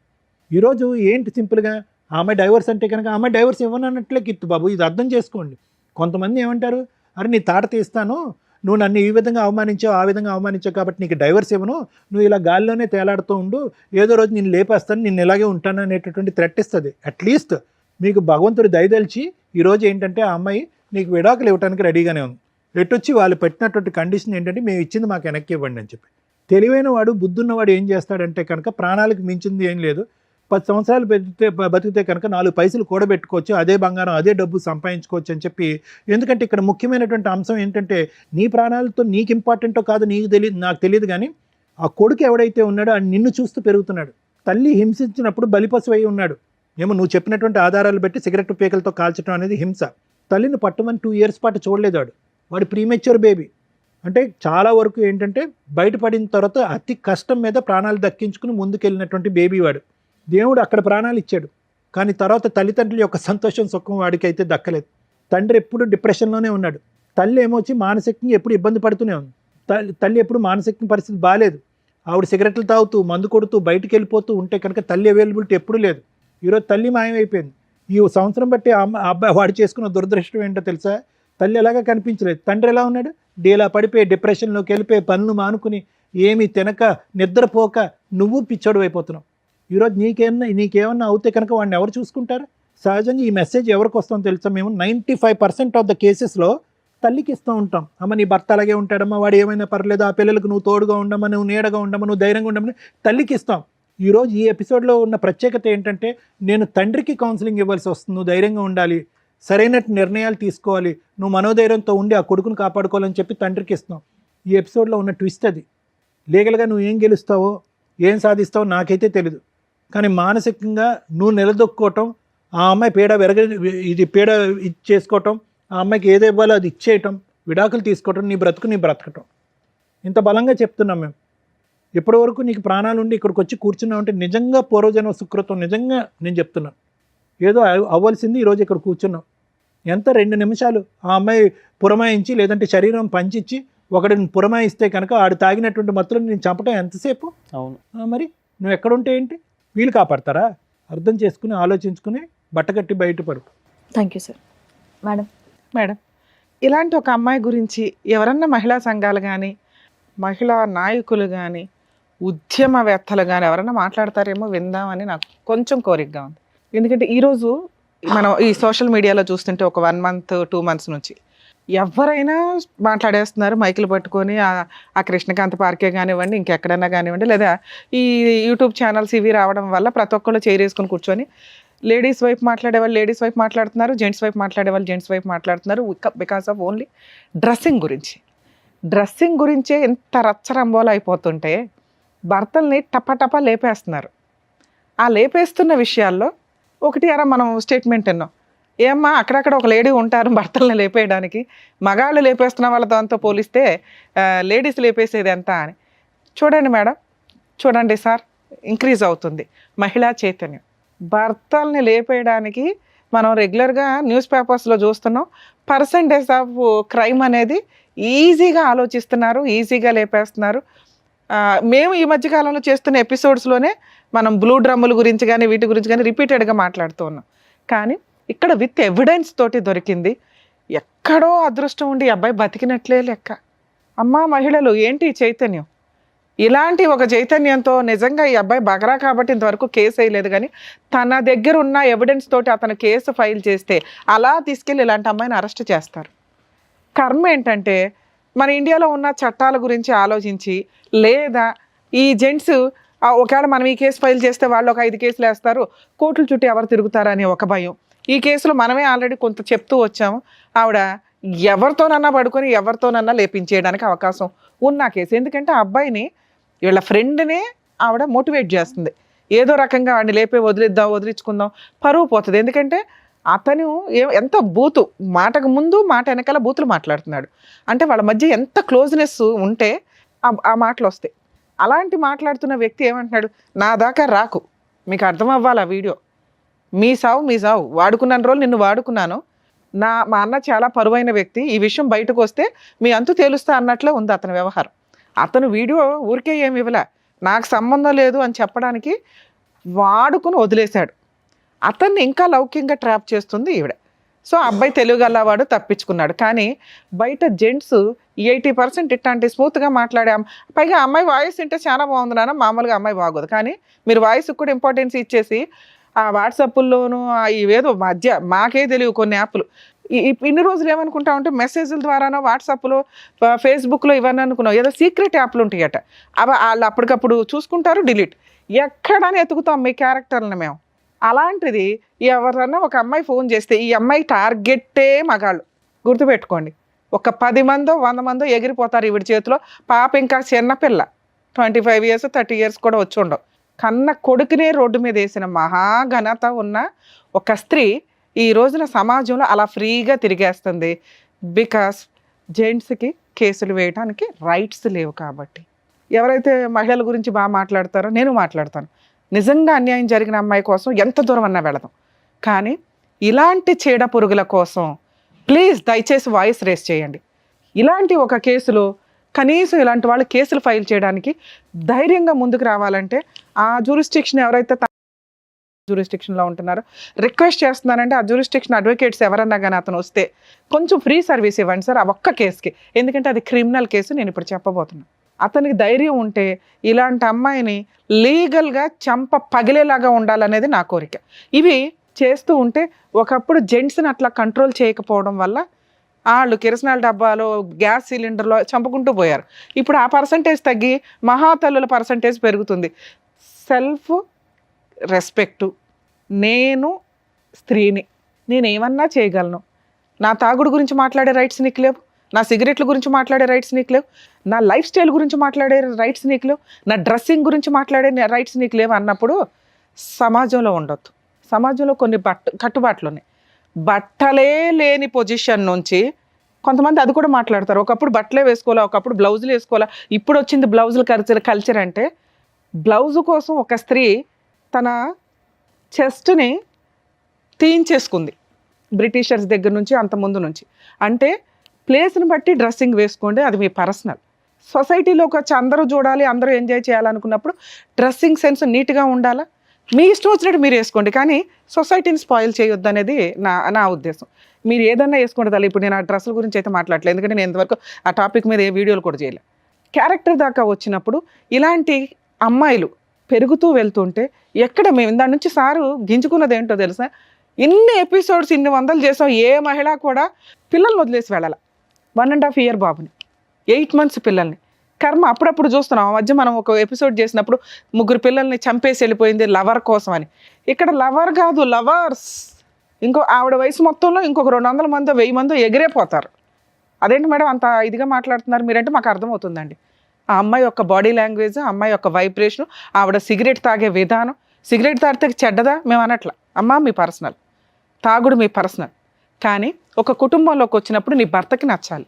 ఈరోజు ఏంటి సింపుల్గా ఆ అమ్మాయి డైవర్స్ అంటే కనుక ఆ అమ్మాయి డైవర్స్ ఇవ్వనన్నట్లే కిత్తు బాబు, ఇది అర్థం చేసుకోండి. కొంతమంది ఏమంటారు, అరే నీ తాట తీస్తాను, నువ్వు నన్ను ఈ విధంగా అవమానించావు, ఆ విధంగా అవమానించావు కాబట్టి నీకు డైవర్స్ ఇవ్వను, నువ్వు ఇలా గాల్లోనే తేలాడుతూ ఉండు, ఏదో రోజు నేను లేపేస్తాను, నేను ఇలాగే ఉంటాను అనేటటువంటి థ్రెట్ ఇస్తుంది. అట్లీస్ట్ మీకు భగవంతుడు దయదలిచి ఈరోజు ఏంటంటే ఆ అమ్మాయి నీకు విడాకులు ఇవ్వడానికి రెడీగానే ఉంది. ఎట్టొచ్చి వాళ్ళు పెట్టినటువంటి కండిషన్ ఏంటంటే మేము ఇచ్చింది మాకు వెనక్కి ఇవ్వండి అని చెప్పి. తెలివైన వాడు, బుద్ధున్నవాడు ఏం చేస్తాడంటే కనుక ప్రాణాలకు మించింది ఏం లేదు, 10 సంవత్సరాలు బతికితే కనుక 4 పైసలు కూడబెట్టుకోవచ్చు, అదే బంగారం అదే డబ్బు సంపాదించుకోవచ్చు అని చెప్పి. ఎందుకంటే ఇక్కడ ముఖ్యమైనటువంటి అంశం ఏంటంటే నీ ప్రాణాలతో నీకు ఇంపార్టెంటో కాదు నాకు తెలియదు, కానీ ఆ కొడుకు ఎవడైతే ఉన్నాడో ఆ నిన్ను చూస్తూ పెరుగుతున్నాడు. తల్లి హింసించినప్పుడు బలిపశువు అయి ఉన్నాడు. ఏమో నువ్వు చెప్పినటువంటి ఆధారాలు బట్టి సిగరెట్ పీకలతో కాల్చడం అనేది హింస. తల్లిని పట్టమని 2 years పాటు చూడలేదు వాడు ప్రీమెచ్యూర్ బేబీ. అంటే చాలా వరకు ఏంటంటే బయటపడిన తర్వాత అతి కష్టం మీద ప్రాణాలు దక్కించుకుని ముందుకెళ్ళినటువంటి బేబీ వాడు. దేవుడు అక్కడ ప్రాణాలు ఇచ్చాడు, కానీ తర్వాత తల్లిదండ్రుల యొక్క సంతోషం సుఖం వాడికి అయితే దక్కలేదు. తండ్రి ఎప్పుడు డిప్రెషన్లోనే ఉన్నాడు, తల్లి ఏమొచ్చి మానసికంగా ఎప్పుడు ఇబ్బంది పడుతూనే ఉంది. తల్లి ఎప్పుడు మానసిక పరిస్థితి బాగాలేదు. ఆవిడ సిగరెట్లు తాగుతూ మందు కొడుతూ బయటికి వెళ్ళిపోతూ ఉంటే కనుక తల్లి అవైలబిలిటీ ఎప్పుడూ లేదు. ఈరోజు తల్లి మాయమైపోయింది. ఈ సంవత్సరం బట్టి అబ్బాయి వాడు చేసుకున్న దురదృష్టం ఏంటో తెలుసా, తల్లి ఎలాగా కనిపించలేదు. తండ్రి ఎలా ఉన్నాడు, డీలా పడిపోయి డిప్రెషన్లోకి వెళ్ళిపోయి పనులు మానుకుని ఏమీ తినక నిద్రపోక నువ్వు పిచ్చోడు అయిపోతున్నావు. ఈరోజు నీకేమన్నా అవుతే కనుక వాడిని ఎవరు చూసుకుంటారు? సహజంగా ఈ మెసేజ్ ఎవరికి వస్తుందో తెలుసా, మేము 95% ఆఫ్ ద కేసెస్లో తల్లికి ఇస్తూ ఉంటాం. అమ్మ నీ భర్త అలాగే ఉంటాడమ్మా, వాడు ఏమైనా పర్లేదు, ఆ పిల్లలకు నువ్వు తోడుగా ఉండమ్మా, నువ్వు నీడగా ఉండమ్మా, నువ్వు ధైర్యంగా ఉండమని తల్లికి ఇస్తాం. ఈరోజు ఈ ఎపిసోడ్లో ఉన్న ప్రత్యేకత ఏంటంటే నేను తండ్రికి కౌన్సిలింగ్ ఇవ్వాల్సి వస్తుంది. నువ్వు ధైర్యంగా ఉండాలి, సరైన నిర్ణయాలు తీసుకోవాలి, నువ్వు మనోధైర్యంతో ఉండి ఆ కొడుకును కాపాడుకోవాలని చెప్పి తండ్రికి ఇస్తాం. ఈ ఎపిసోడ్లో ఉన్న ట్విస్ట్ అది. లీగల్గా నువ్వు ఏం గెలుస్తావో ఏం సాధిస్తావో నాకైతే తెలీదు, కానీ మానసికంగా నువ్వు నిలదొక్కుకోవటం, ఆ అమ్మాయి పీడ ఇచ్చేసుకోవటం, ఆ అమ్మాయికి ఏది ఇవ్వాలో అది ఇచ్చేయటం, విడాకులు తీసుకోవటం, నీ బ్రతకటం. ఇంత బలంగా చెప్తున్నాం మేము. ఇప్పటివరకు నీకు ప్రాణాలు ఉండి ఇక్కడికి వచ్చి కూర్చున్నావు అంటే నిజంగా పూర్వజన్మ సుకృతం. నిజంగా నేను చెప్తున్నాను, ఏదో అవ్వాల్సింది ఈరోజు ఇక్కడ కూర్చున్నాం. ఎంత 2 నిమిషాలు ఆ అమ్మాయి పురమాయించి లేదంటే శరీరం పంచిచ్చి ఒకడిని పురమాయిస్తే కనుక ఆడు తాగినటువంటి మత్తులో నేను చంపటం ఎంతసేపు? అవును. మరి నువ్వు ఎక్కడుంటే ఏంటి, వీళ్ళు కాపాడతారా? అర్థం చేసుకుని ఆలోచించుకుని బట్టకట్టి బయటపడు. Thank you sir. మేడం, ఇలాంటి ఒక అమ్మాయి గురించి ఎవరన్నా మహిళా సంఘాలు కానీ, మహిళా నాయకులు కానీ, ఉద్యమవేత్తలు కానీ ఎవరన్నా మాట్లాడతారేమో విందామని నాకు కొంచెం కోరికగా ఉంది. ఎందుకంటే ఈరోజు మనం ఈ సోషల్ మీడియాలో చూస్తుంటే ఒక 1 month 2 months నుంచి ఎవరైనా మాట్లాడేస్తున్నారు మైకులు పట్టుకొని, ఆ కృష్ణకాంత్ పార్కే కానివ్వండి, ఇంకెక్కడైనా కానివ్వండి, లేదా ఈ యూట్యూబ్ ఛానల్స్ ఇవి రావడం వల్ల ప్రతి ఒక్కళ్ళు చేరేసుకొని కూర్చొని లేడీస్ వైపు మాట్లాడేవాళ్ళు లేడీస్ వైపు మాట్లాడుతున్నారు, జెంట్స్ వైపు మాట్లాడేవాళ్ళు జెంట్స్ వైపు మాట్లాడుతున్నారు. బికాస్ ఆఫ్ ఓన్లీ డ్రెస్సింగ్ గురించే ఎంత రచ్చరంబోలు అయిపోతుంటే భర్తల్ని టపటపా లేపేస్తున్నారు. ఆ లేపేస్తున్న విషయాల్లో ఒకటి అరా మనం స్టేట్మెంట్ విన్నాం, ఏమ్మా అక్కడక్కడ ఒక లేడీ ఉంటారు భర్తల్ని లేపేయడానికి, మగాళ్ళు లేపేస్తున్న వాళ్ళతో పోలిస్తే లేడీస్ లేపేసేది ఎంత అని. చూడండి మేడం, చూడండి సార్, ఇంక్రీజ్ అవుతుంది మహిళా చైతన్యం. భర్తల్ని లేపేయడానికి మనం రెగ్యులర్గా న్యూస్ పేపర్స్లో చూస్తున్నాం, పర్సంటేజ్ ఆఫ్ క్రైమ్ అనేది ఈజీగా ఆలోచిస్తున్నారు, ఈజీగా లేపేస్తున్నారు. మేము ఈ మధ్యకాలంలో చేస్తున్న ఎపిసోడ్స్లోనే మనం బ్లూ డ్రమ్ముల గురించి కానీ వీటి గురించి కానీ రిపీటెడ్గా మాట్లాడుతూ ఉన్నాం. కానీ ఇక్కడ విత్ ఎవిడెన్స్ తోటి దొరికింది. ఎక్కడో అదృష్టం ఉండి ఈ అబ్బాయి బతికినట్లే లెక్క. అమ్మా మహిళలు ఏంటి చైతన్యం? ఇలాంటి ఒక చైతన్యంతో నిజంగా ఈ అబ్బాయి బగరా కాబట్టి ఇంతవరకు కేసు వేయలేదు, కానీ తన దగ్గర ఉన్న ఎవిడెన్స్ తోటి అతను కేసు ఫైల్ చేస్తే అలా తీసుకెళ్ళి ఇలాంటి అమ్మాయిని అరెస్ట్ చేస్తారు. కర్మ ఏంటంటే మన ఇండియాలో ఉన్న చట్టాల గురించి ఆలోచించి, లేదా ఈ జెంట్స్ ఒకవేళ మనం ఈ కేసు ఫైల్ చేస్తే వాళ్ళు ఒక 5 కేసులు వేస్తారు, కోర్టుల చుట్టూ ఎవరు తిరుగుతారని ఒక భయం. ఈ కేసులో మనమే ఆల్రెడీ కొంత చెప్తూ వచ్చాము, ఆవిడ ఎవరితోనన్నా పడుకొని ఎవరితోనన్నా లేపించేయడానికి అవకాశం ఉన్న కేసు. ఎందుకంటే ఆ అబ్బాయిని వీళ్ళ ఫ్రెండ్నే ఆవిడ మోటివేట్ చేస్తుంది, ఏదో రకంగా వాడిని లేపే వదిలించుకుందాం, పరువు పోతుంది. ఎందుకంటే అతను ఎంత బూతు, మాటకు ముందు మాట వెనకాల బూతులు మాట్లాడుతున్నాడు. అంటే వాళ్ళ మధ్య ఎంత క్లోజ్నెస్ ఉంటే ఆ మాటలు వస్తాయి. అలాంటి మాట్లాడుతున్న వ్యక్తి ఏమంటున్నాడు, నా దాకా రాకు, మీకు అర్థం అవ్వాలి ఆ వీడియో, మీ సావు వాడుకున్న రోజులు నిన్ను వాడుకున్నాను, మా అన్న చాలా పరువైన వ్యక్తి, ఈ విషయం బయటకు వస్తే మీ అంతు తేలుస్తా అన్నట్లే ఉంది అతని వ్యవహారం. అతను వీడియో ఊరికే ఏమి ఇవ్వలే, నాకు సంబంధం లేదు అని చెప్పడానికి వాడుకుని వదిలేశాడు. అతన్ని ఇంకా లౌక్యంగా ట్రాప్ చేస్తుంది ఈవిడ. సో అబ్బాయి తెలుగుగలవాడు, తప్పించుకున్నాడు. కానీ బయట జెంట్స్ 80% ఇట్లాంటి స్మూత్గా మాట్లాడాం. పైగా అమ్మాయి వాయిస్ వింటే చాలా బాగుంది నాన్న, మామూలుగా అమ్మాయి బాగోదు. కానీ మీరు వాయిస్కి కూడా ఇంపార్టెన్స్ ఇచ్చేసి ఆ వాట్సాప్ల్లోనూ ఇవేదో మధ్య మాకే తెలియవు కొన్ని యాప్లు. ఇన్ని రోజులు ఏమనుకుంటా ఉంటే మెసేజ్ల ద్వారానో వాట్సాప్లో ఫేస్బుక్లో ఇవన్నీ అనుకున్నాం, ఏదో సీక్రెట్ యాప్లు ఉంటాయట, అవి వాళ్ళు అప్పటికప్పుడు చూసుకుంటారు, డిలీట్. ఎక్కడని ఎతుకుతాం మీ క్యారెక్టర్ని మేము. అలాంటిది ఎవరన్నా ఒక అమ్మాయి ఫోన్ చేస్తే ఈ అమ్మాయి టార్గెట్టే మగాళ్ళు, గుర్తుపెట్టుకోండి. ఒక 10 మందో 100 మందో ఎగిరిపోతారు ఈవిడ చేతిలో. పాప ఇంకా చిన్నపిల్ల, 25 years 30 years కూడా వచ్చి ఉండవు. కన్న కొడుకునే రోడ్డు మీద వేసిన మహాఘనత ఉన్న ఒక స్త్రీ ఈ రోజున సమాజంలో అలా ఫ్రీగా తిరిగేస్తుంది. బికాస్ జెంట్స్కి కేసులు వేయడానికి రైట్స్ లేవు కాబట్టి. ఎవరైతే మహిళల గురించి బాగా మాట్లాడతారో నేను మాట్లాడతాను, నిజంగా అన్యాయం జరిగిన అమ్మాయి కోసం ఎంత దూరం అన్నా వెళదాం. కానీ ఇలాంటి చీడ పురుగుల కోసం ప్లీజ్ దయచేసి వాయిస్ రేస్ చేయండి. ఇలాంటి ఒక కేసులో కనీసం ఇలాంటి వాళ్ళు కేసులు ఫైల్ చేయడానికి ధైర్యంగా ముందుకు రావాలంటే ఆ జ్యూరిస్డిక్షన్ ఎవరైతే జ్యూరిస్డిక్షన్లో ఉంటున్నారో రిక్వెస్ట్ చేస్తున్నానంటే ఆ జ్యూరిస్డిక్షన్ అడ్వకేట్స్ ఎవరన్నా కానీ అతను వస్తే కొంచెం ఫ్రీ సర్వీస్ ఇవ్వండి సార్ ఆ ఒక్క కేసుకి. ఎందుకంటే అది క్రిమినల్ కేసు, నేను ఇప్పుడు చెప్పబోతున్నాను. అతనికి ధైర్యం ఉంటే ఇలాంటి అమ్మాయిని లీగల్గా చంప పగిలేలాగా ఉండాలనేది నా కోరిక. ఇవి చేస్తూ ఉంటే ఒకప్పుడు జెంట్స్ని అట్లా కంట్రోల్ చేయకపోవడం వల్ల వాళ్ళు కిరసనాల డబ్బాలో గ్యాస్ సిలిండర్లో చంపుకుంటూ పోయారు. ఇప్పుడు ఆ పర్సంటేజ్ తగ్గి మహాతల్లుల పర్సంటేజ్ పెరుగుతుంది. సెల్ఫ్ రెస్పెక్టు, నేను స్త్రీని, నేనేమన్నా చేయగలను, నా తాగుడు గురించి మాట్లాడే రైట్స్ నీకు లేవు, నా సిగరెట్ల గురించి మాట్లాడే రైట్స్ నీకు లేవు, నా లైఫ్ స్టైల్ గురించి మాట్లాడే రైట్స్ నీకు లేవు, నా డ్రెస్సింగ్ గురించి మాట్లాడే రైట్స్ నీకు లేవు అన్నప్పుడు సమాజంలో ఉండొద్దు. సమాజంలో కొన్ని కట్టుబాట్లు ఉన్నాయి. బట్టలే లేని పొజిషన్ నుంచి కొంతమంది అది కూడా మాట్లాడతారు. ఒకప్పుడు బట్టలే వేసుకోవాలా, ఒకప్పుడు బ్లౌజులు వేసుకోవాలా, ఇప్పుడు వచ్చింది బ్లౌజులు కల్చర్ అంటే బ్లౌజు కోసం ఒక స్త్రీ తన చెస్ట్ని తీయించేసుకుంది బ్రిటిషర్స్ దగ్గర నుంచి, అంత ముందు నుంచి. అంటే ప్లేస్ని బట్టి డ్రెస్సింగ్ వేసుకోండి, అది మీ పర్సనల్. సొసైటీలోకి వచ్చి అందరూ చూడాలి, అందరూ ఎంజాయ్ చేయాలనుకున్నప్పుడు డ్రెస్సింగ్ సెన్స్ నీట్గా ఉండాలా, మీ ఇష్టం వచ్చినట్టు మీరు వేసుకోండి, కానీ సొసైటీని స్పాయిల్ చేయొద్దు అనేది నా ఉద్దేశం. మీరు ఏదన్నా వేసుకోండి తల్లి. ఇప్పుడు నేను ఆ డ్రెస్సుల గురించి అయితే మాట్లాడలేదు, ఎందుకంటే నేను ఇంతవరకు ఆ టాపిక్ మీద ఏ వీడియోలు కూడా చేయలేదు. క్యారెక్టర్ దాకా వచ్చినప్పుడు ఇలాంటి అమ్మాయిలు పెరుగుతూ వెళ్తుంటే ఎక్కడ మేము దాని నుంచి సారు గింజుకున్నది ఏంటో తెలుసా, ఇన్ని ఎపిసోడ్స్ 100 చేసాం, ఏ మహిళ కూడా పిల్లల్ని వదిలేసి వెళ్ళాలి. 1.5 year బాబుని, 8 months పిల్లల్ని. కర్మ అప్పుడప్పుడు చూస్తున్నాం. ఆ మధ్య మనం ఒక ఎపిసోడ్ చేసినప్పుడు 3 పిల్లల్ని చంపేసి వెళ్ళిపోయింది లవర్ కోసం అని. ఇక్కడ లవర్ కాదు, లవర్స్. ఇంకో ఆవిడ వయసు మొత్తంలో ఇంకొక 200 మందో 1000 మందో ఎగిరేపోతారు. అదేంటి మేడం అంత ఇదిగా మాట్లాడుతున్నారు మీరంటే మాకు అర్థమవుతుందండి. ఆ అమ్మాయి యొక్క బాడీ లాంగ్వేజ్, ఆ అమ్మాయి యొక్క వైబ్రేషన్, ఆవిడ సిగరెట్ తాగే విధానం. సిగరెట్ తాగితే చెడ్డదా మేము అనట్లా. అమ్మా మీ పర్సనల్, తాగుడు మీ పర్సనల్. కానీ ఒక కుటుంబంలోకి వచ్చినప్పుడు నీ భర్తకి నచ్చాలి.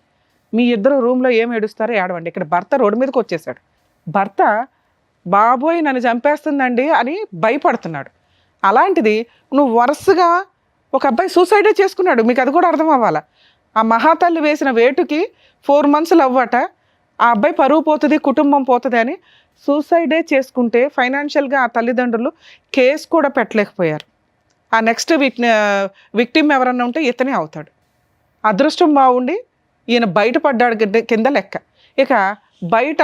మీ ఇద్దరు రూమ్లో ఏం ఏడుస్తారో ఏడవండి. ఇక్కడ భర్త రోడ్డు మీదకి వచ్చేసాడు. భర్త బాబోయ్ నన్ను చంపేస్తుందండి అని భయపడుతున్నాడు. అలాంటిది నువ్వు వరుసగా ఒక అబ్బాయి సూసైడే చేసుకున్నాడు. మీకు అది కూడా అర్థం అవ్వాలా? ఆ మహాతల్లి వేసిన వేటుకి 4 months అవ్వట, ఆ అబ్బాయి పరువు పోతుంది, కుటుంబం పోతుంది అని సూసైడే చేసుకుంటే ఫైనాన్షియల్గా ఆ తల్లిదండ్రులు కేసు కూడా పెట్టలేకపోయారు. ఆ నెక్స్ట్ విక్టిమ్ ఎవరన్నా ఉంటే ఇతనే అవుతాడు. అదృష్టం బాగుండి ఈయన బయటపడ్డాడు కింద లెక్క. ఇక బయట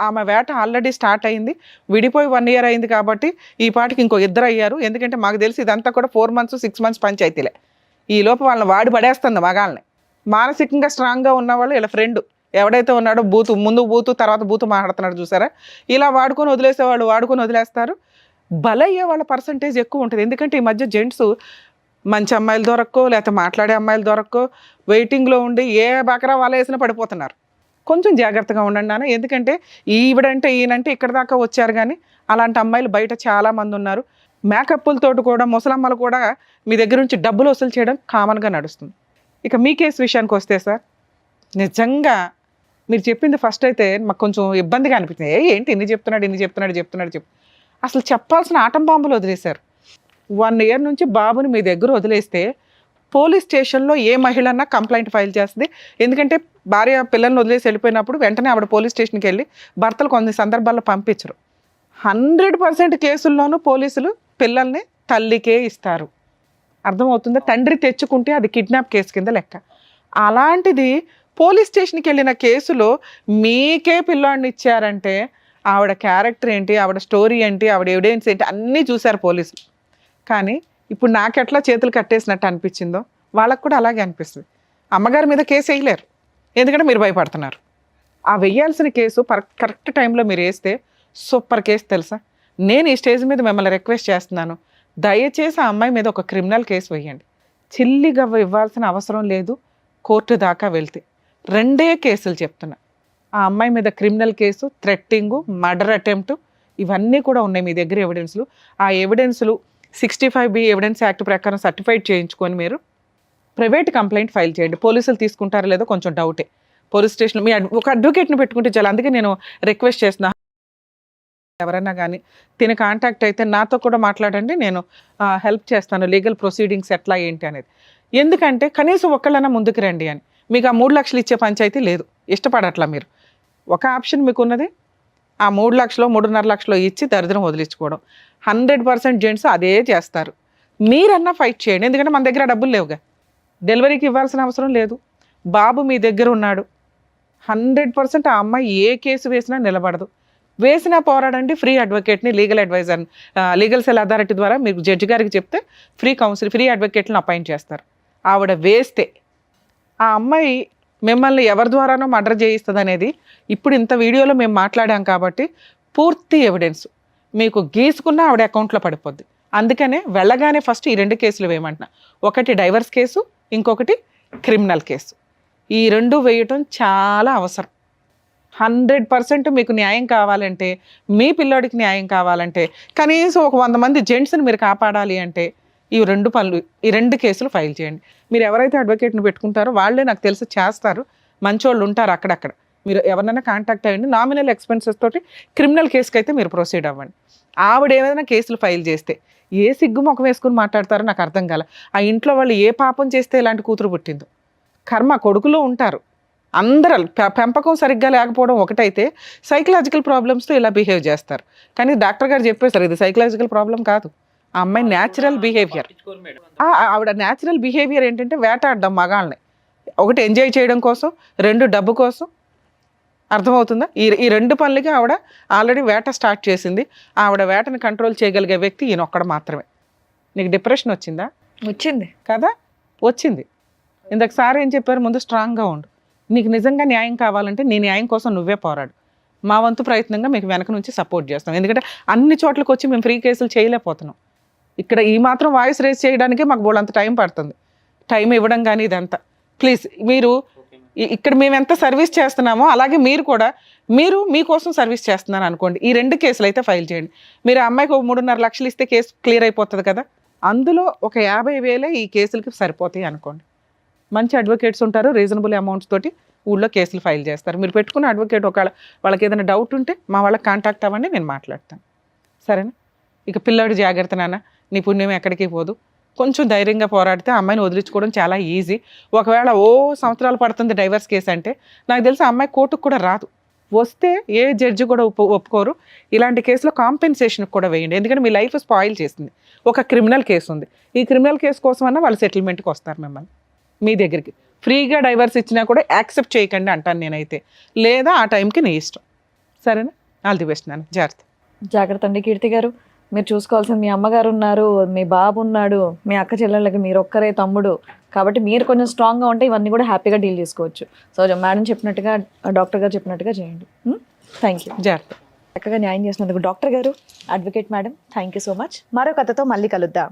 ఆమె వేట ఆల్రెడీ స్టార్ట్ అయింది. విడిపోయి 1 year అయింది కాబట్టి ఈ పాటికి ఇంకో 2 అయ్యారు. ఎందుకంటే మాకు తెలిసి ఇదంతా కూడా 4 months 6 months పంచాయతీలే. ఈ లోపు వాళ్ళని వాడి పడేస్తుంది మగాళ్ళని. మానసికంగా స్ట్రాంగ్గా ఉన్నవాళ్ళు ఇలా ఫ్రెండ్ ఎవడైతే ఉన్నాడో ముందు బూతు తర్వాత బూతు మాట్లాడుతున్నాడు చూసారా, ఇలా వాడుకొని వదిలేసేవాళ్ళు వాడుకొని వదిలేస్తారు. బలయ్యే వాళ్ళ పర్సంటేజ్ ఎక్కువ ఉంటుంది. ఎందుకంటే ఈ మధ్య జెంట్స్ మంచి అమ్మాయిలు దొరక్కో లేకపోతే మాట్లాడే అమ్మాయిలు దొరక్కో వెయిటింగ్లో ఉండి ఏ బకరా వాళ్ళ వేసినా పడిపోతున్నారు. కొంచెం జాగ్రత్తగా ఉండండి నాన్న. ఎందుకంటే ఈవిడంటే ఈయనంటే ఇక్కడ దాకా వచ్చారు, కానీ అలాంటి అమ్మాయిలు బయట చాలామంది ఉన్నారు. మేకప్పులతోటి కూడా ముసలమ్మలు కూడా మీ దగ్గర నుంచి డబ్బులు వసూలు చేయడం కామన్గా నడుస్తుంది. ఇక మీ కేసు విషయానికి వస్తే సార్, నిజంగా మీరు చెప్పింది ఫస్ట్ అయితే మాకు కొంచెం ఇబ్బందిగా అనిపించింది. ఏంటి ఇన్ని చెప్తున్నాడు. అసలు చెప్పాల్సిన ఆటం బాంబులు వదిలేశారు. 1 year నుంచి బాబుని మీ దగ్గర వదిలేస్తే పోలీస్ స్టేషన్లో ఏ మహిళ అన్నా కంప్లైంట్ ఫైల్ చేస్తుంది. ఎందుకంటే భార్య పిల్లల్ని వదిలేసి వెళ్ళిపోయినప్పుడు వెంటనే ఆవిడ పోలీస్ స్టేషన్కి వెళ్ళి భర్తలు కొన్ని సందర్భాల్లో పంపించరు. 100% కేసుల్లోనూ పోలీసులు పిల్లల్ని తల్లికే ఇస్తారు. అర్థమవుతుందా? తండ్రి తెచ్చుకుంటే అది కిడ్నాప్ కేసు కింద లెక్క. అలాంటిది పోలీస్ స్టేషన్కి వెళ్ళిన కేసులో మీకే పిల్లాడిని ఇచ్చారంటే ఆవిడ క్యారెక్టర్ ఏంటి, ఆవిడ స్టోరీ ఏంటి, ఆవిడ ఎవిడెన్స్ ఏంటి అన్నీ చూశారు పోలీసులు. కానీ ఇప్పుడు నాకెట్లా చేతులు కట్టేసినట్టు అనిపించిందో వాళ్ళకు కూడా అలాగే అనిపిస్తుంది. అమ్మగారి మీద కేసు వేయలేరు, ఎందుకంటే మీరు భయపడుతున్నారు. ఆ వేయాల్సిన కేసు కరెక్ట్ టైంలో మీరు వేస్తే సూపర్ కేసు తెలుసా. నేను ఈ స్టేజ్ మీద మిమ్మల్ని రిక్వెస్ట్ చేస్తున్నాను, దయచేసి ఆ అమ్మాయి మీద ఒక క్రిమినల్ కేసు వేయండి. చిల్లిగా ఇవ్వాల్సిన అవసరం లేదు. కోర్టు దాకా వెళ్తే 2 కేసులు చెప్తున్నా. ఆ అమ్మాయి మీద క్రిమినల్ కేసు, థ్రెట్టింగు, మర్డర్ అటెంప్ట్ ఇవన్నీ కూడా ఉన్నాయి మీ దగ్గర ఎవిడెన్స్లు. ఆ ఎవిడెన్స్లు 65B ఎవిడెన్స్ యాక్ట్ ప్రకారం సర్టిఫైడ్ చేయించుకొని మీరు ప్రైవేట్ కంప్లైంట్ ఫైల్ చేయండి. పోలీసులు తీసుకుంటారో లేదో కొంచెం డౌటే. పోలీస్ స్టేషన్ మీ ఒక అడ్వకేట్ని పెట్టుకుంటే చాలా. అందుకే నేను రిక్వెస్ట్ చేస్తున్నా, ఎవరైనా కానీ తిని కాంటాక్ట్ అయితే నాతో కూడా మాట్లాడండి, నేను హెల్ప్ చేస్తాను లీగల్ ప్రొసీడింగ్స్ ఎట్లా ఏంటి అనేది. ఎందుకంటే కనీసం ఒక్కళ్ళైనా ముందుకు రండి అని. మీకు ఆ 3 లక్షలు ఇచ్చే పంచాయతీ లేదు, ఇష్టపడట్లా మీరు. ఒక ఆప్షన్ మీకు ఉన్నది, ఆ 3 లక్షలు 3.5 లక్షలు ఇచ్చి దరిద్రం వదిలించుకోవడం. 100% జెంట్స్ అదే చేస్తారు. మీరన్నా ఫైట్ చేయండి, ఎందుకంటే మన దగ్గర డబ్బులు లేవుగా, డెలివరీకి ఇవ్వాల్సిన అవసరం లేదు. బాబు మీ దగ్గర ఉన్నాడు. 100% ఆ అమ్మాయి ఏ కేసు వేసినా నిలబడదు. వేసినా పోరాడండి. ఫ్రీ అడ్వకేట్ని, legal adviser, legal cell authority ద్వారా మీరు జడ్జి గారికి చెప్తే ఫ్రీ అడ్వకేట్లను అపాయింట్ చేస్తారు. ఆవిడ వేస్తే ఆ అమ్మాయి మిమ్మల్ని ఎవరి ద్వారానో మర్డర్ చేయిస్తుంది అనేది ఇప్పుడు ఇంత వీడియోలో మేము మాట్లాడాం కాబట్టి పూర్తి ఎవిడెన్స్ మీకు గీసుకున్న ఆవిడ అకౌంట్లో పడిపోద్ది. అందుకనే వెళ్ళగానే ఫస్ట్ ఈ 2 కేసులు వేయమంటున్నా. ఒకటి డైవర్స్ కేసు, ఇంకొకటి క్రిమినల్ కేసు. ఈ 2 వేయటం చాలా అవసరం. 100% మీకు న్యాయం కావాలంటే, మీ పిల్లోడికి న్యాయం కావాలంటే, కనీసం ఒక 100 మంది జెంట్స్ని మీరు కాపాడాలి అంటే ఈ 2 పనులు, ఈ 2 కేసులు ఫైల్ చేయండి. మీరు ఎవరైతే అడ్వకేట్ని పెట్టుకుంటారో వాళ్ళే నాకు తెలిసి చేస్తారు, మంచోళ్ళు ఉంటారు అక్కడక్కడ. మీరు ఎవరినైనా కాంటాక్ట్ అయ్యండి. నామినల్ ఎక్స్పెన్సెస్ తోటి క్రిమినల్ కేసుకి అయితే మీరు ప్రొసీడ్ అవ్వండి. ఆవిడ ఏదైనా కేసులు ఫైల్ చేస్తే ఏ సిగ్గు ముఖం వేసుకుని మాట్లాడతారో నాకు అర్థం కాల. ఆ ఇంట్లో వాళ్ళు ఏ పాపం చేస్తే ఇలాంటి కూతురు పుట్టిందో. కర్మ కొడుకులో ఉంటారు అందరూ. పెంపకం సరిగ్గా లేకపోవడం ఒకటైతే సైకలాజికల్ ప్రాబ్లమ్స్తో ఇలా బిహేవ్ చేస్తారు. కానీ డాక్టర్ గారు చెప్పేశారు ఇది సైకలాజికల్ ప్రాబ్లం కాదు, ఆ అమ్మాయి న్యాచురల్ బిహేవియర్. ఆవిడ న్యాచురల్ బిహేవియర్ ఏంటంటే వేటాడడం మగాళ్ళని. 1 ఎంజాయ్ చేయడం కోసం, 2 డబ్బు కోసం. అర్థమవుతుందా? ఈ 2 పనులకి ఆవిడ ఆల్రెడీ వేట స్టార్ట్ చేసింది. ఆవిడ వేటని కంట్రోల్ చేయగలిగే వ్యక్తి ఈయన ఒక్కడు మాత్రమే. నీకు డిప్రెషన్ వచ్చిందా? వచ్చింది కదా, వచ్చింది. ఇందాక సార్ ఏం చెప్పారు, ముందు స్ట్రాంగ్గా ఉండు. నీకు నిజంగా న్యాయం కావాలంటే నీ న్యాయం కోసం నువ్వే పోరాడు. మా వంతు ప్రయత్నంగా మీకు వెనక నుంచి సపోర్ట్ చేస్తాం. ఎందుకంటే అన్ని చోట్లకి వచ్చి మేము ఫ్రీ కేసులు చేయలేకపోతున్నాం. ఇక్కడ ఈ మాత్రం వాయిస్ రేస్ చేయడానికే మాకు బోళ్ళంత టైం పడుతుంది. టైం ఇవ్వడం కానీ ఇదంతా. ప్లీజ్ మీరు ఇక్కడ మేము ఎంత సర్వీస్ చేస్తున్నామో అలాగే మీరు కూడా మీకోసం సర్వీస్ చేస్తున్నారు అనుకోండి. ఈ 2 కేసులు అయితే ఫైల్ చేయండి. మీరు ఆ అమ్మాయికి 3.5 లక్షలు ఇస్తే కేసు క్లియర్ అయిపోతుంది కదా. అందులో ఒక 50,000 ఈ కేసులకి సరిపోతాయి అనుకోండి. మంచి అడ్వకేట్స్ ఉంటారు, రీజనబుల్ అమౌంట్స్ తోటి ఊళ్ళో కేసులు ఫైల్ చేస్తారు. మీరు పెట్టుకున్న అడ్వకేట్ ఒకవేళ వాళ్ళకి ఏదైనా డౌట్ ఉంటే మా వాళ్ళకి కాంటాక్ట్ అవ్వండి, నేను మాట్లాడతాను. సరేనా? ఇక పిల్లాడు జాగ్రత్త నాన్న, నీ పుణ్యం ఎక్కడికి పోదు. కొంచెం ధైర్యంగా పోరాడితే అమ్మాయిని వదిలించుకోవడం చాలా ఈజీ. ఒకవేళ సంవత్సరాలు పడుతుంది డైవర్స్ కేసు అంటే నాకు తెలిసి ఆ అమ్మాయి కోర్టుకు కూడా రాదు. వస్తే ఏ జడ్జి కూడా ఒప్పుకోరు. ఇలాంటి కేసులో కాంపెన్సేషన్ కూడా వేయండి. ఎందుకంటే మీ లైఫ్ స్పాయిల్ చేసింది. ఒక క్రిమినల్ కేసు ఉంది. ఈ క్రిమినల్ కేసు కోసమన్నా వాళ్ళు సెటిల్మెంట్కి వస్తారు మిమ్మల్ని మీ దగ్గరికి. ఫ్రీగా డైవర్స్ ఇచ్చినా కూడా యాక్సెప్ట్ చేయకండి అంటాను నేనైతే. లేదా ఆ టైంకి నీ ఇష్టం. సరేనా? ఆల్ ది బెస్ట్ నాన్న, జాగ్రత్త. జాగ్రత్త అండి. కీర్తి గారు, మీరు చూసుకోవాల్సిన మీ అమ్మగారు ఉన్నారు, మీ బాబు ఉన్నాడు, మీ అక్క చెల్లెళ్ళకి మీరు ఒక్కరే తమ్ముడు. కాబట్టి మీరు కొంచెం స్ట్రాంగ్గా ఉంటే ఇవన్నీ కూడా హ్యాపీగా డీల్ చేసుకోవచ్చు. సో మేడం చెప్పినట్టుగా, డాక్టర్ గారు చెప్పినట్టుగా చేయండి. Thank you. జాగ్రత్త. చక్కగా న్యాయం చేసినందుకు డాక్టర్ గారు, advocate madam, thank you so much. మరో కథతో మళ్ళీ కలుద్దాం.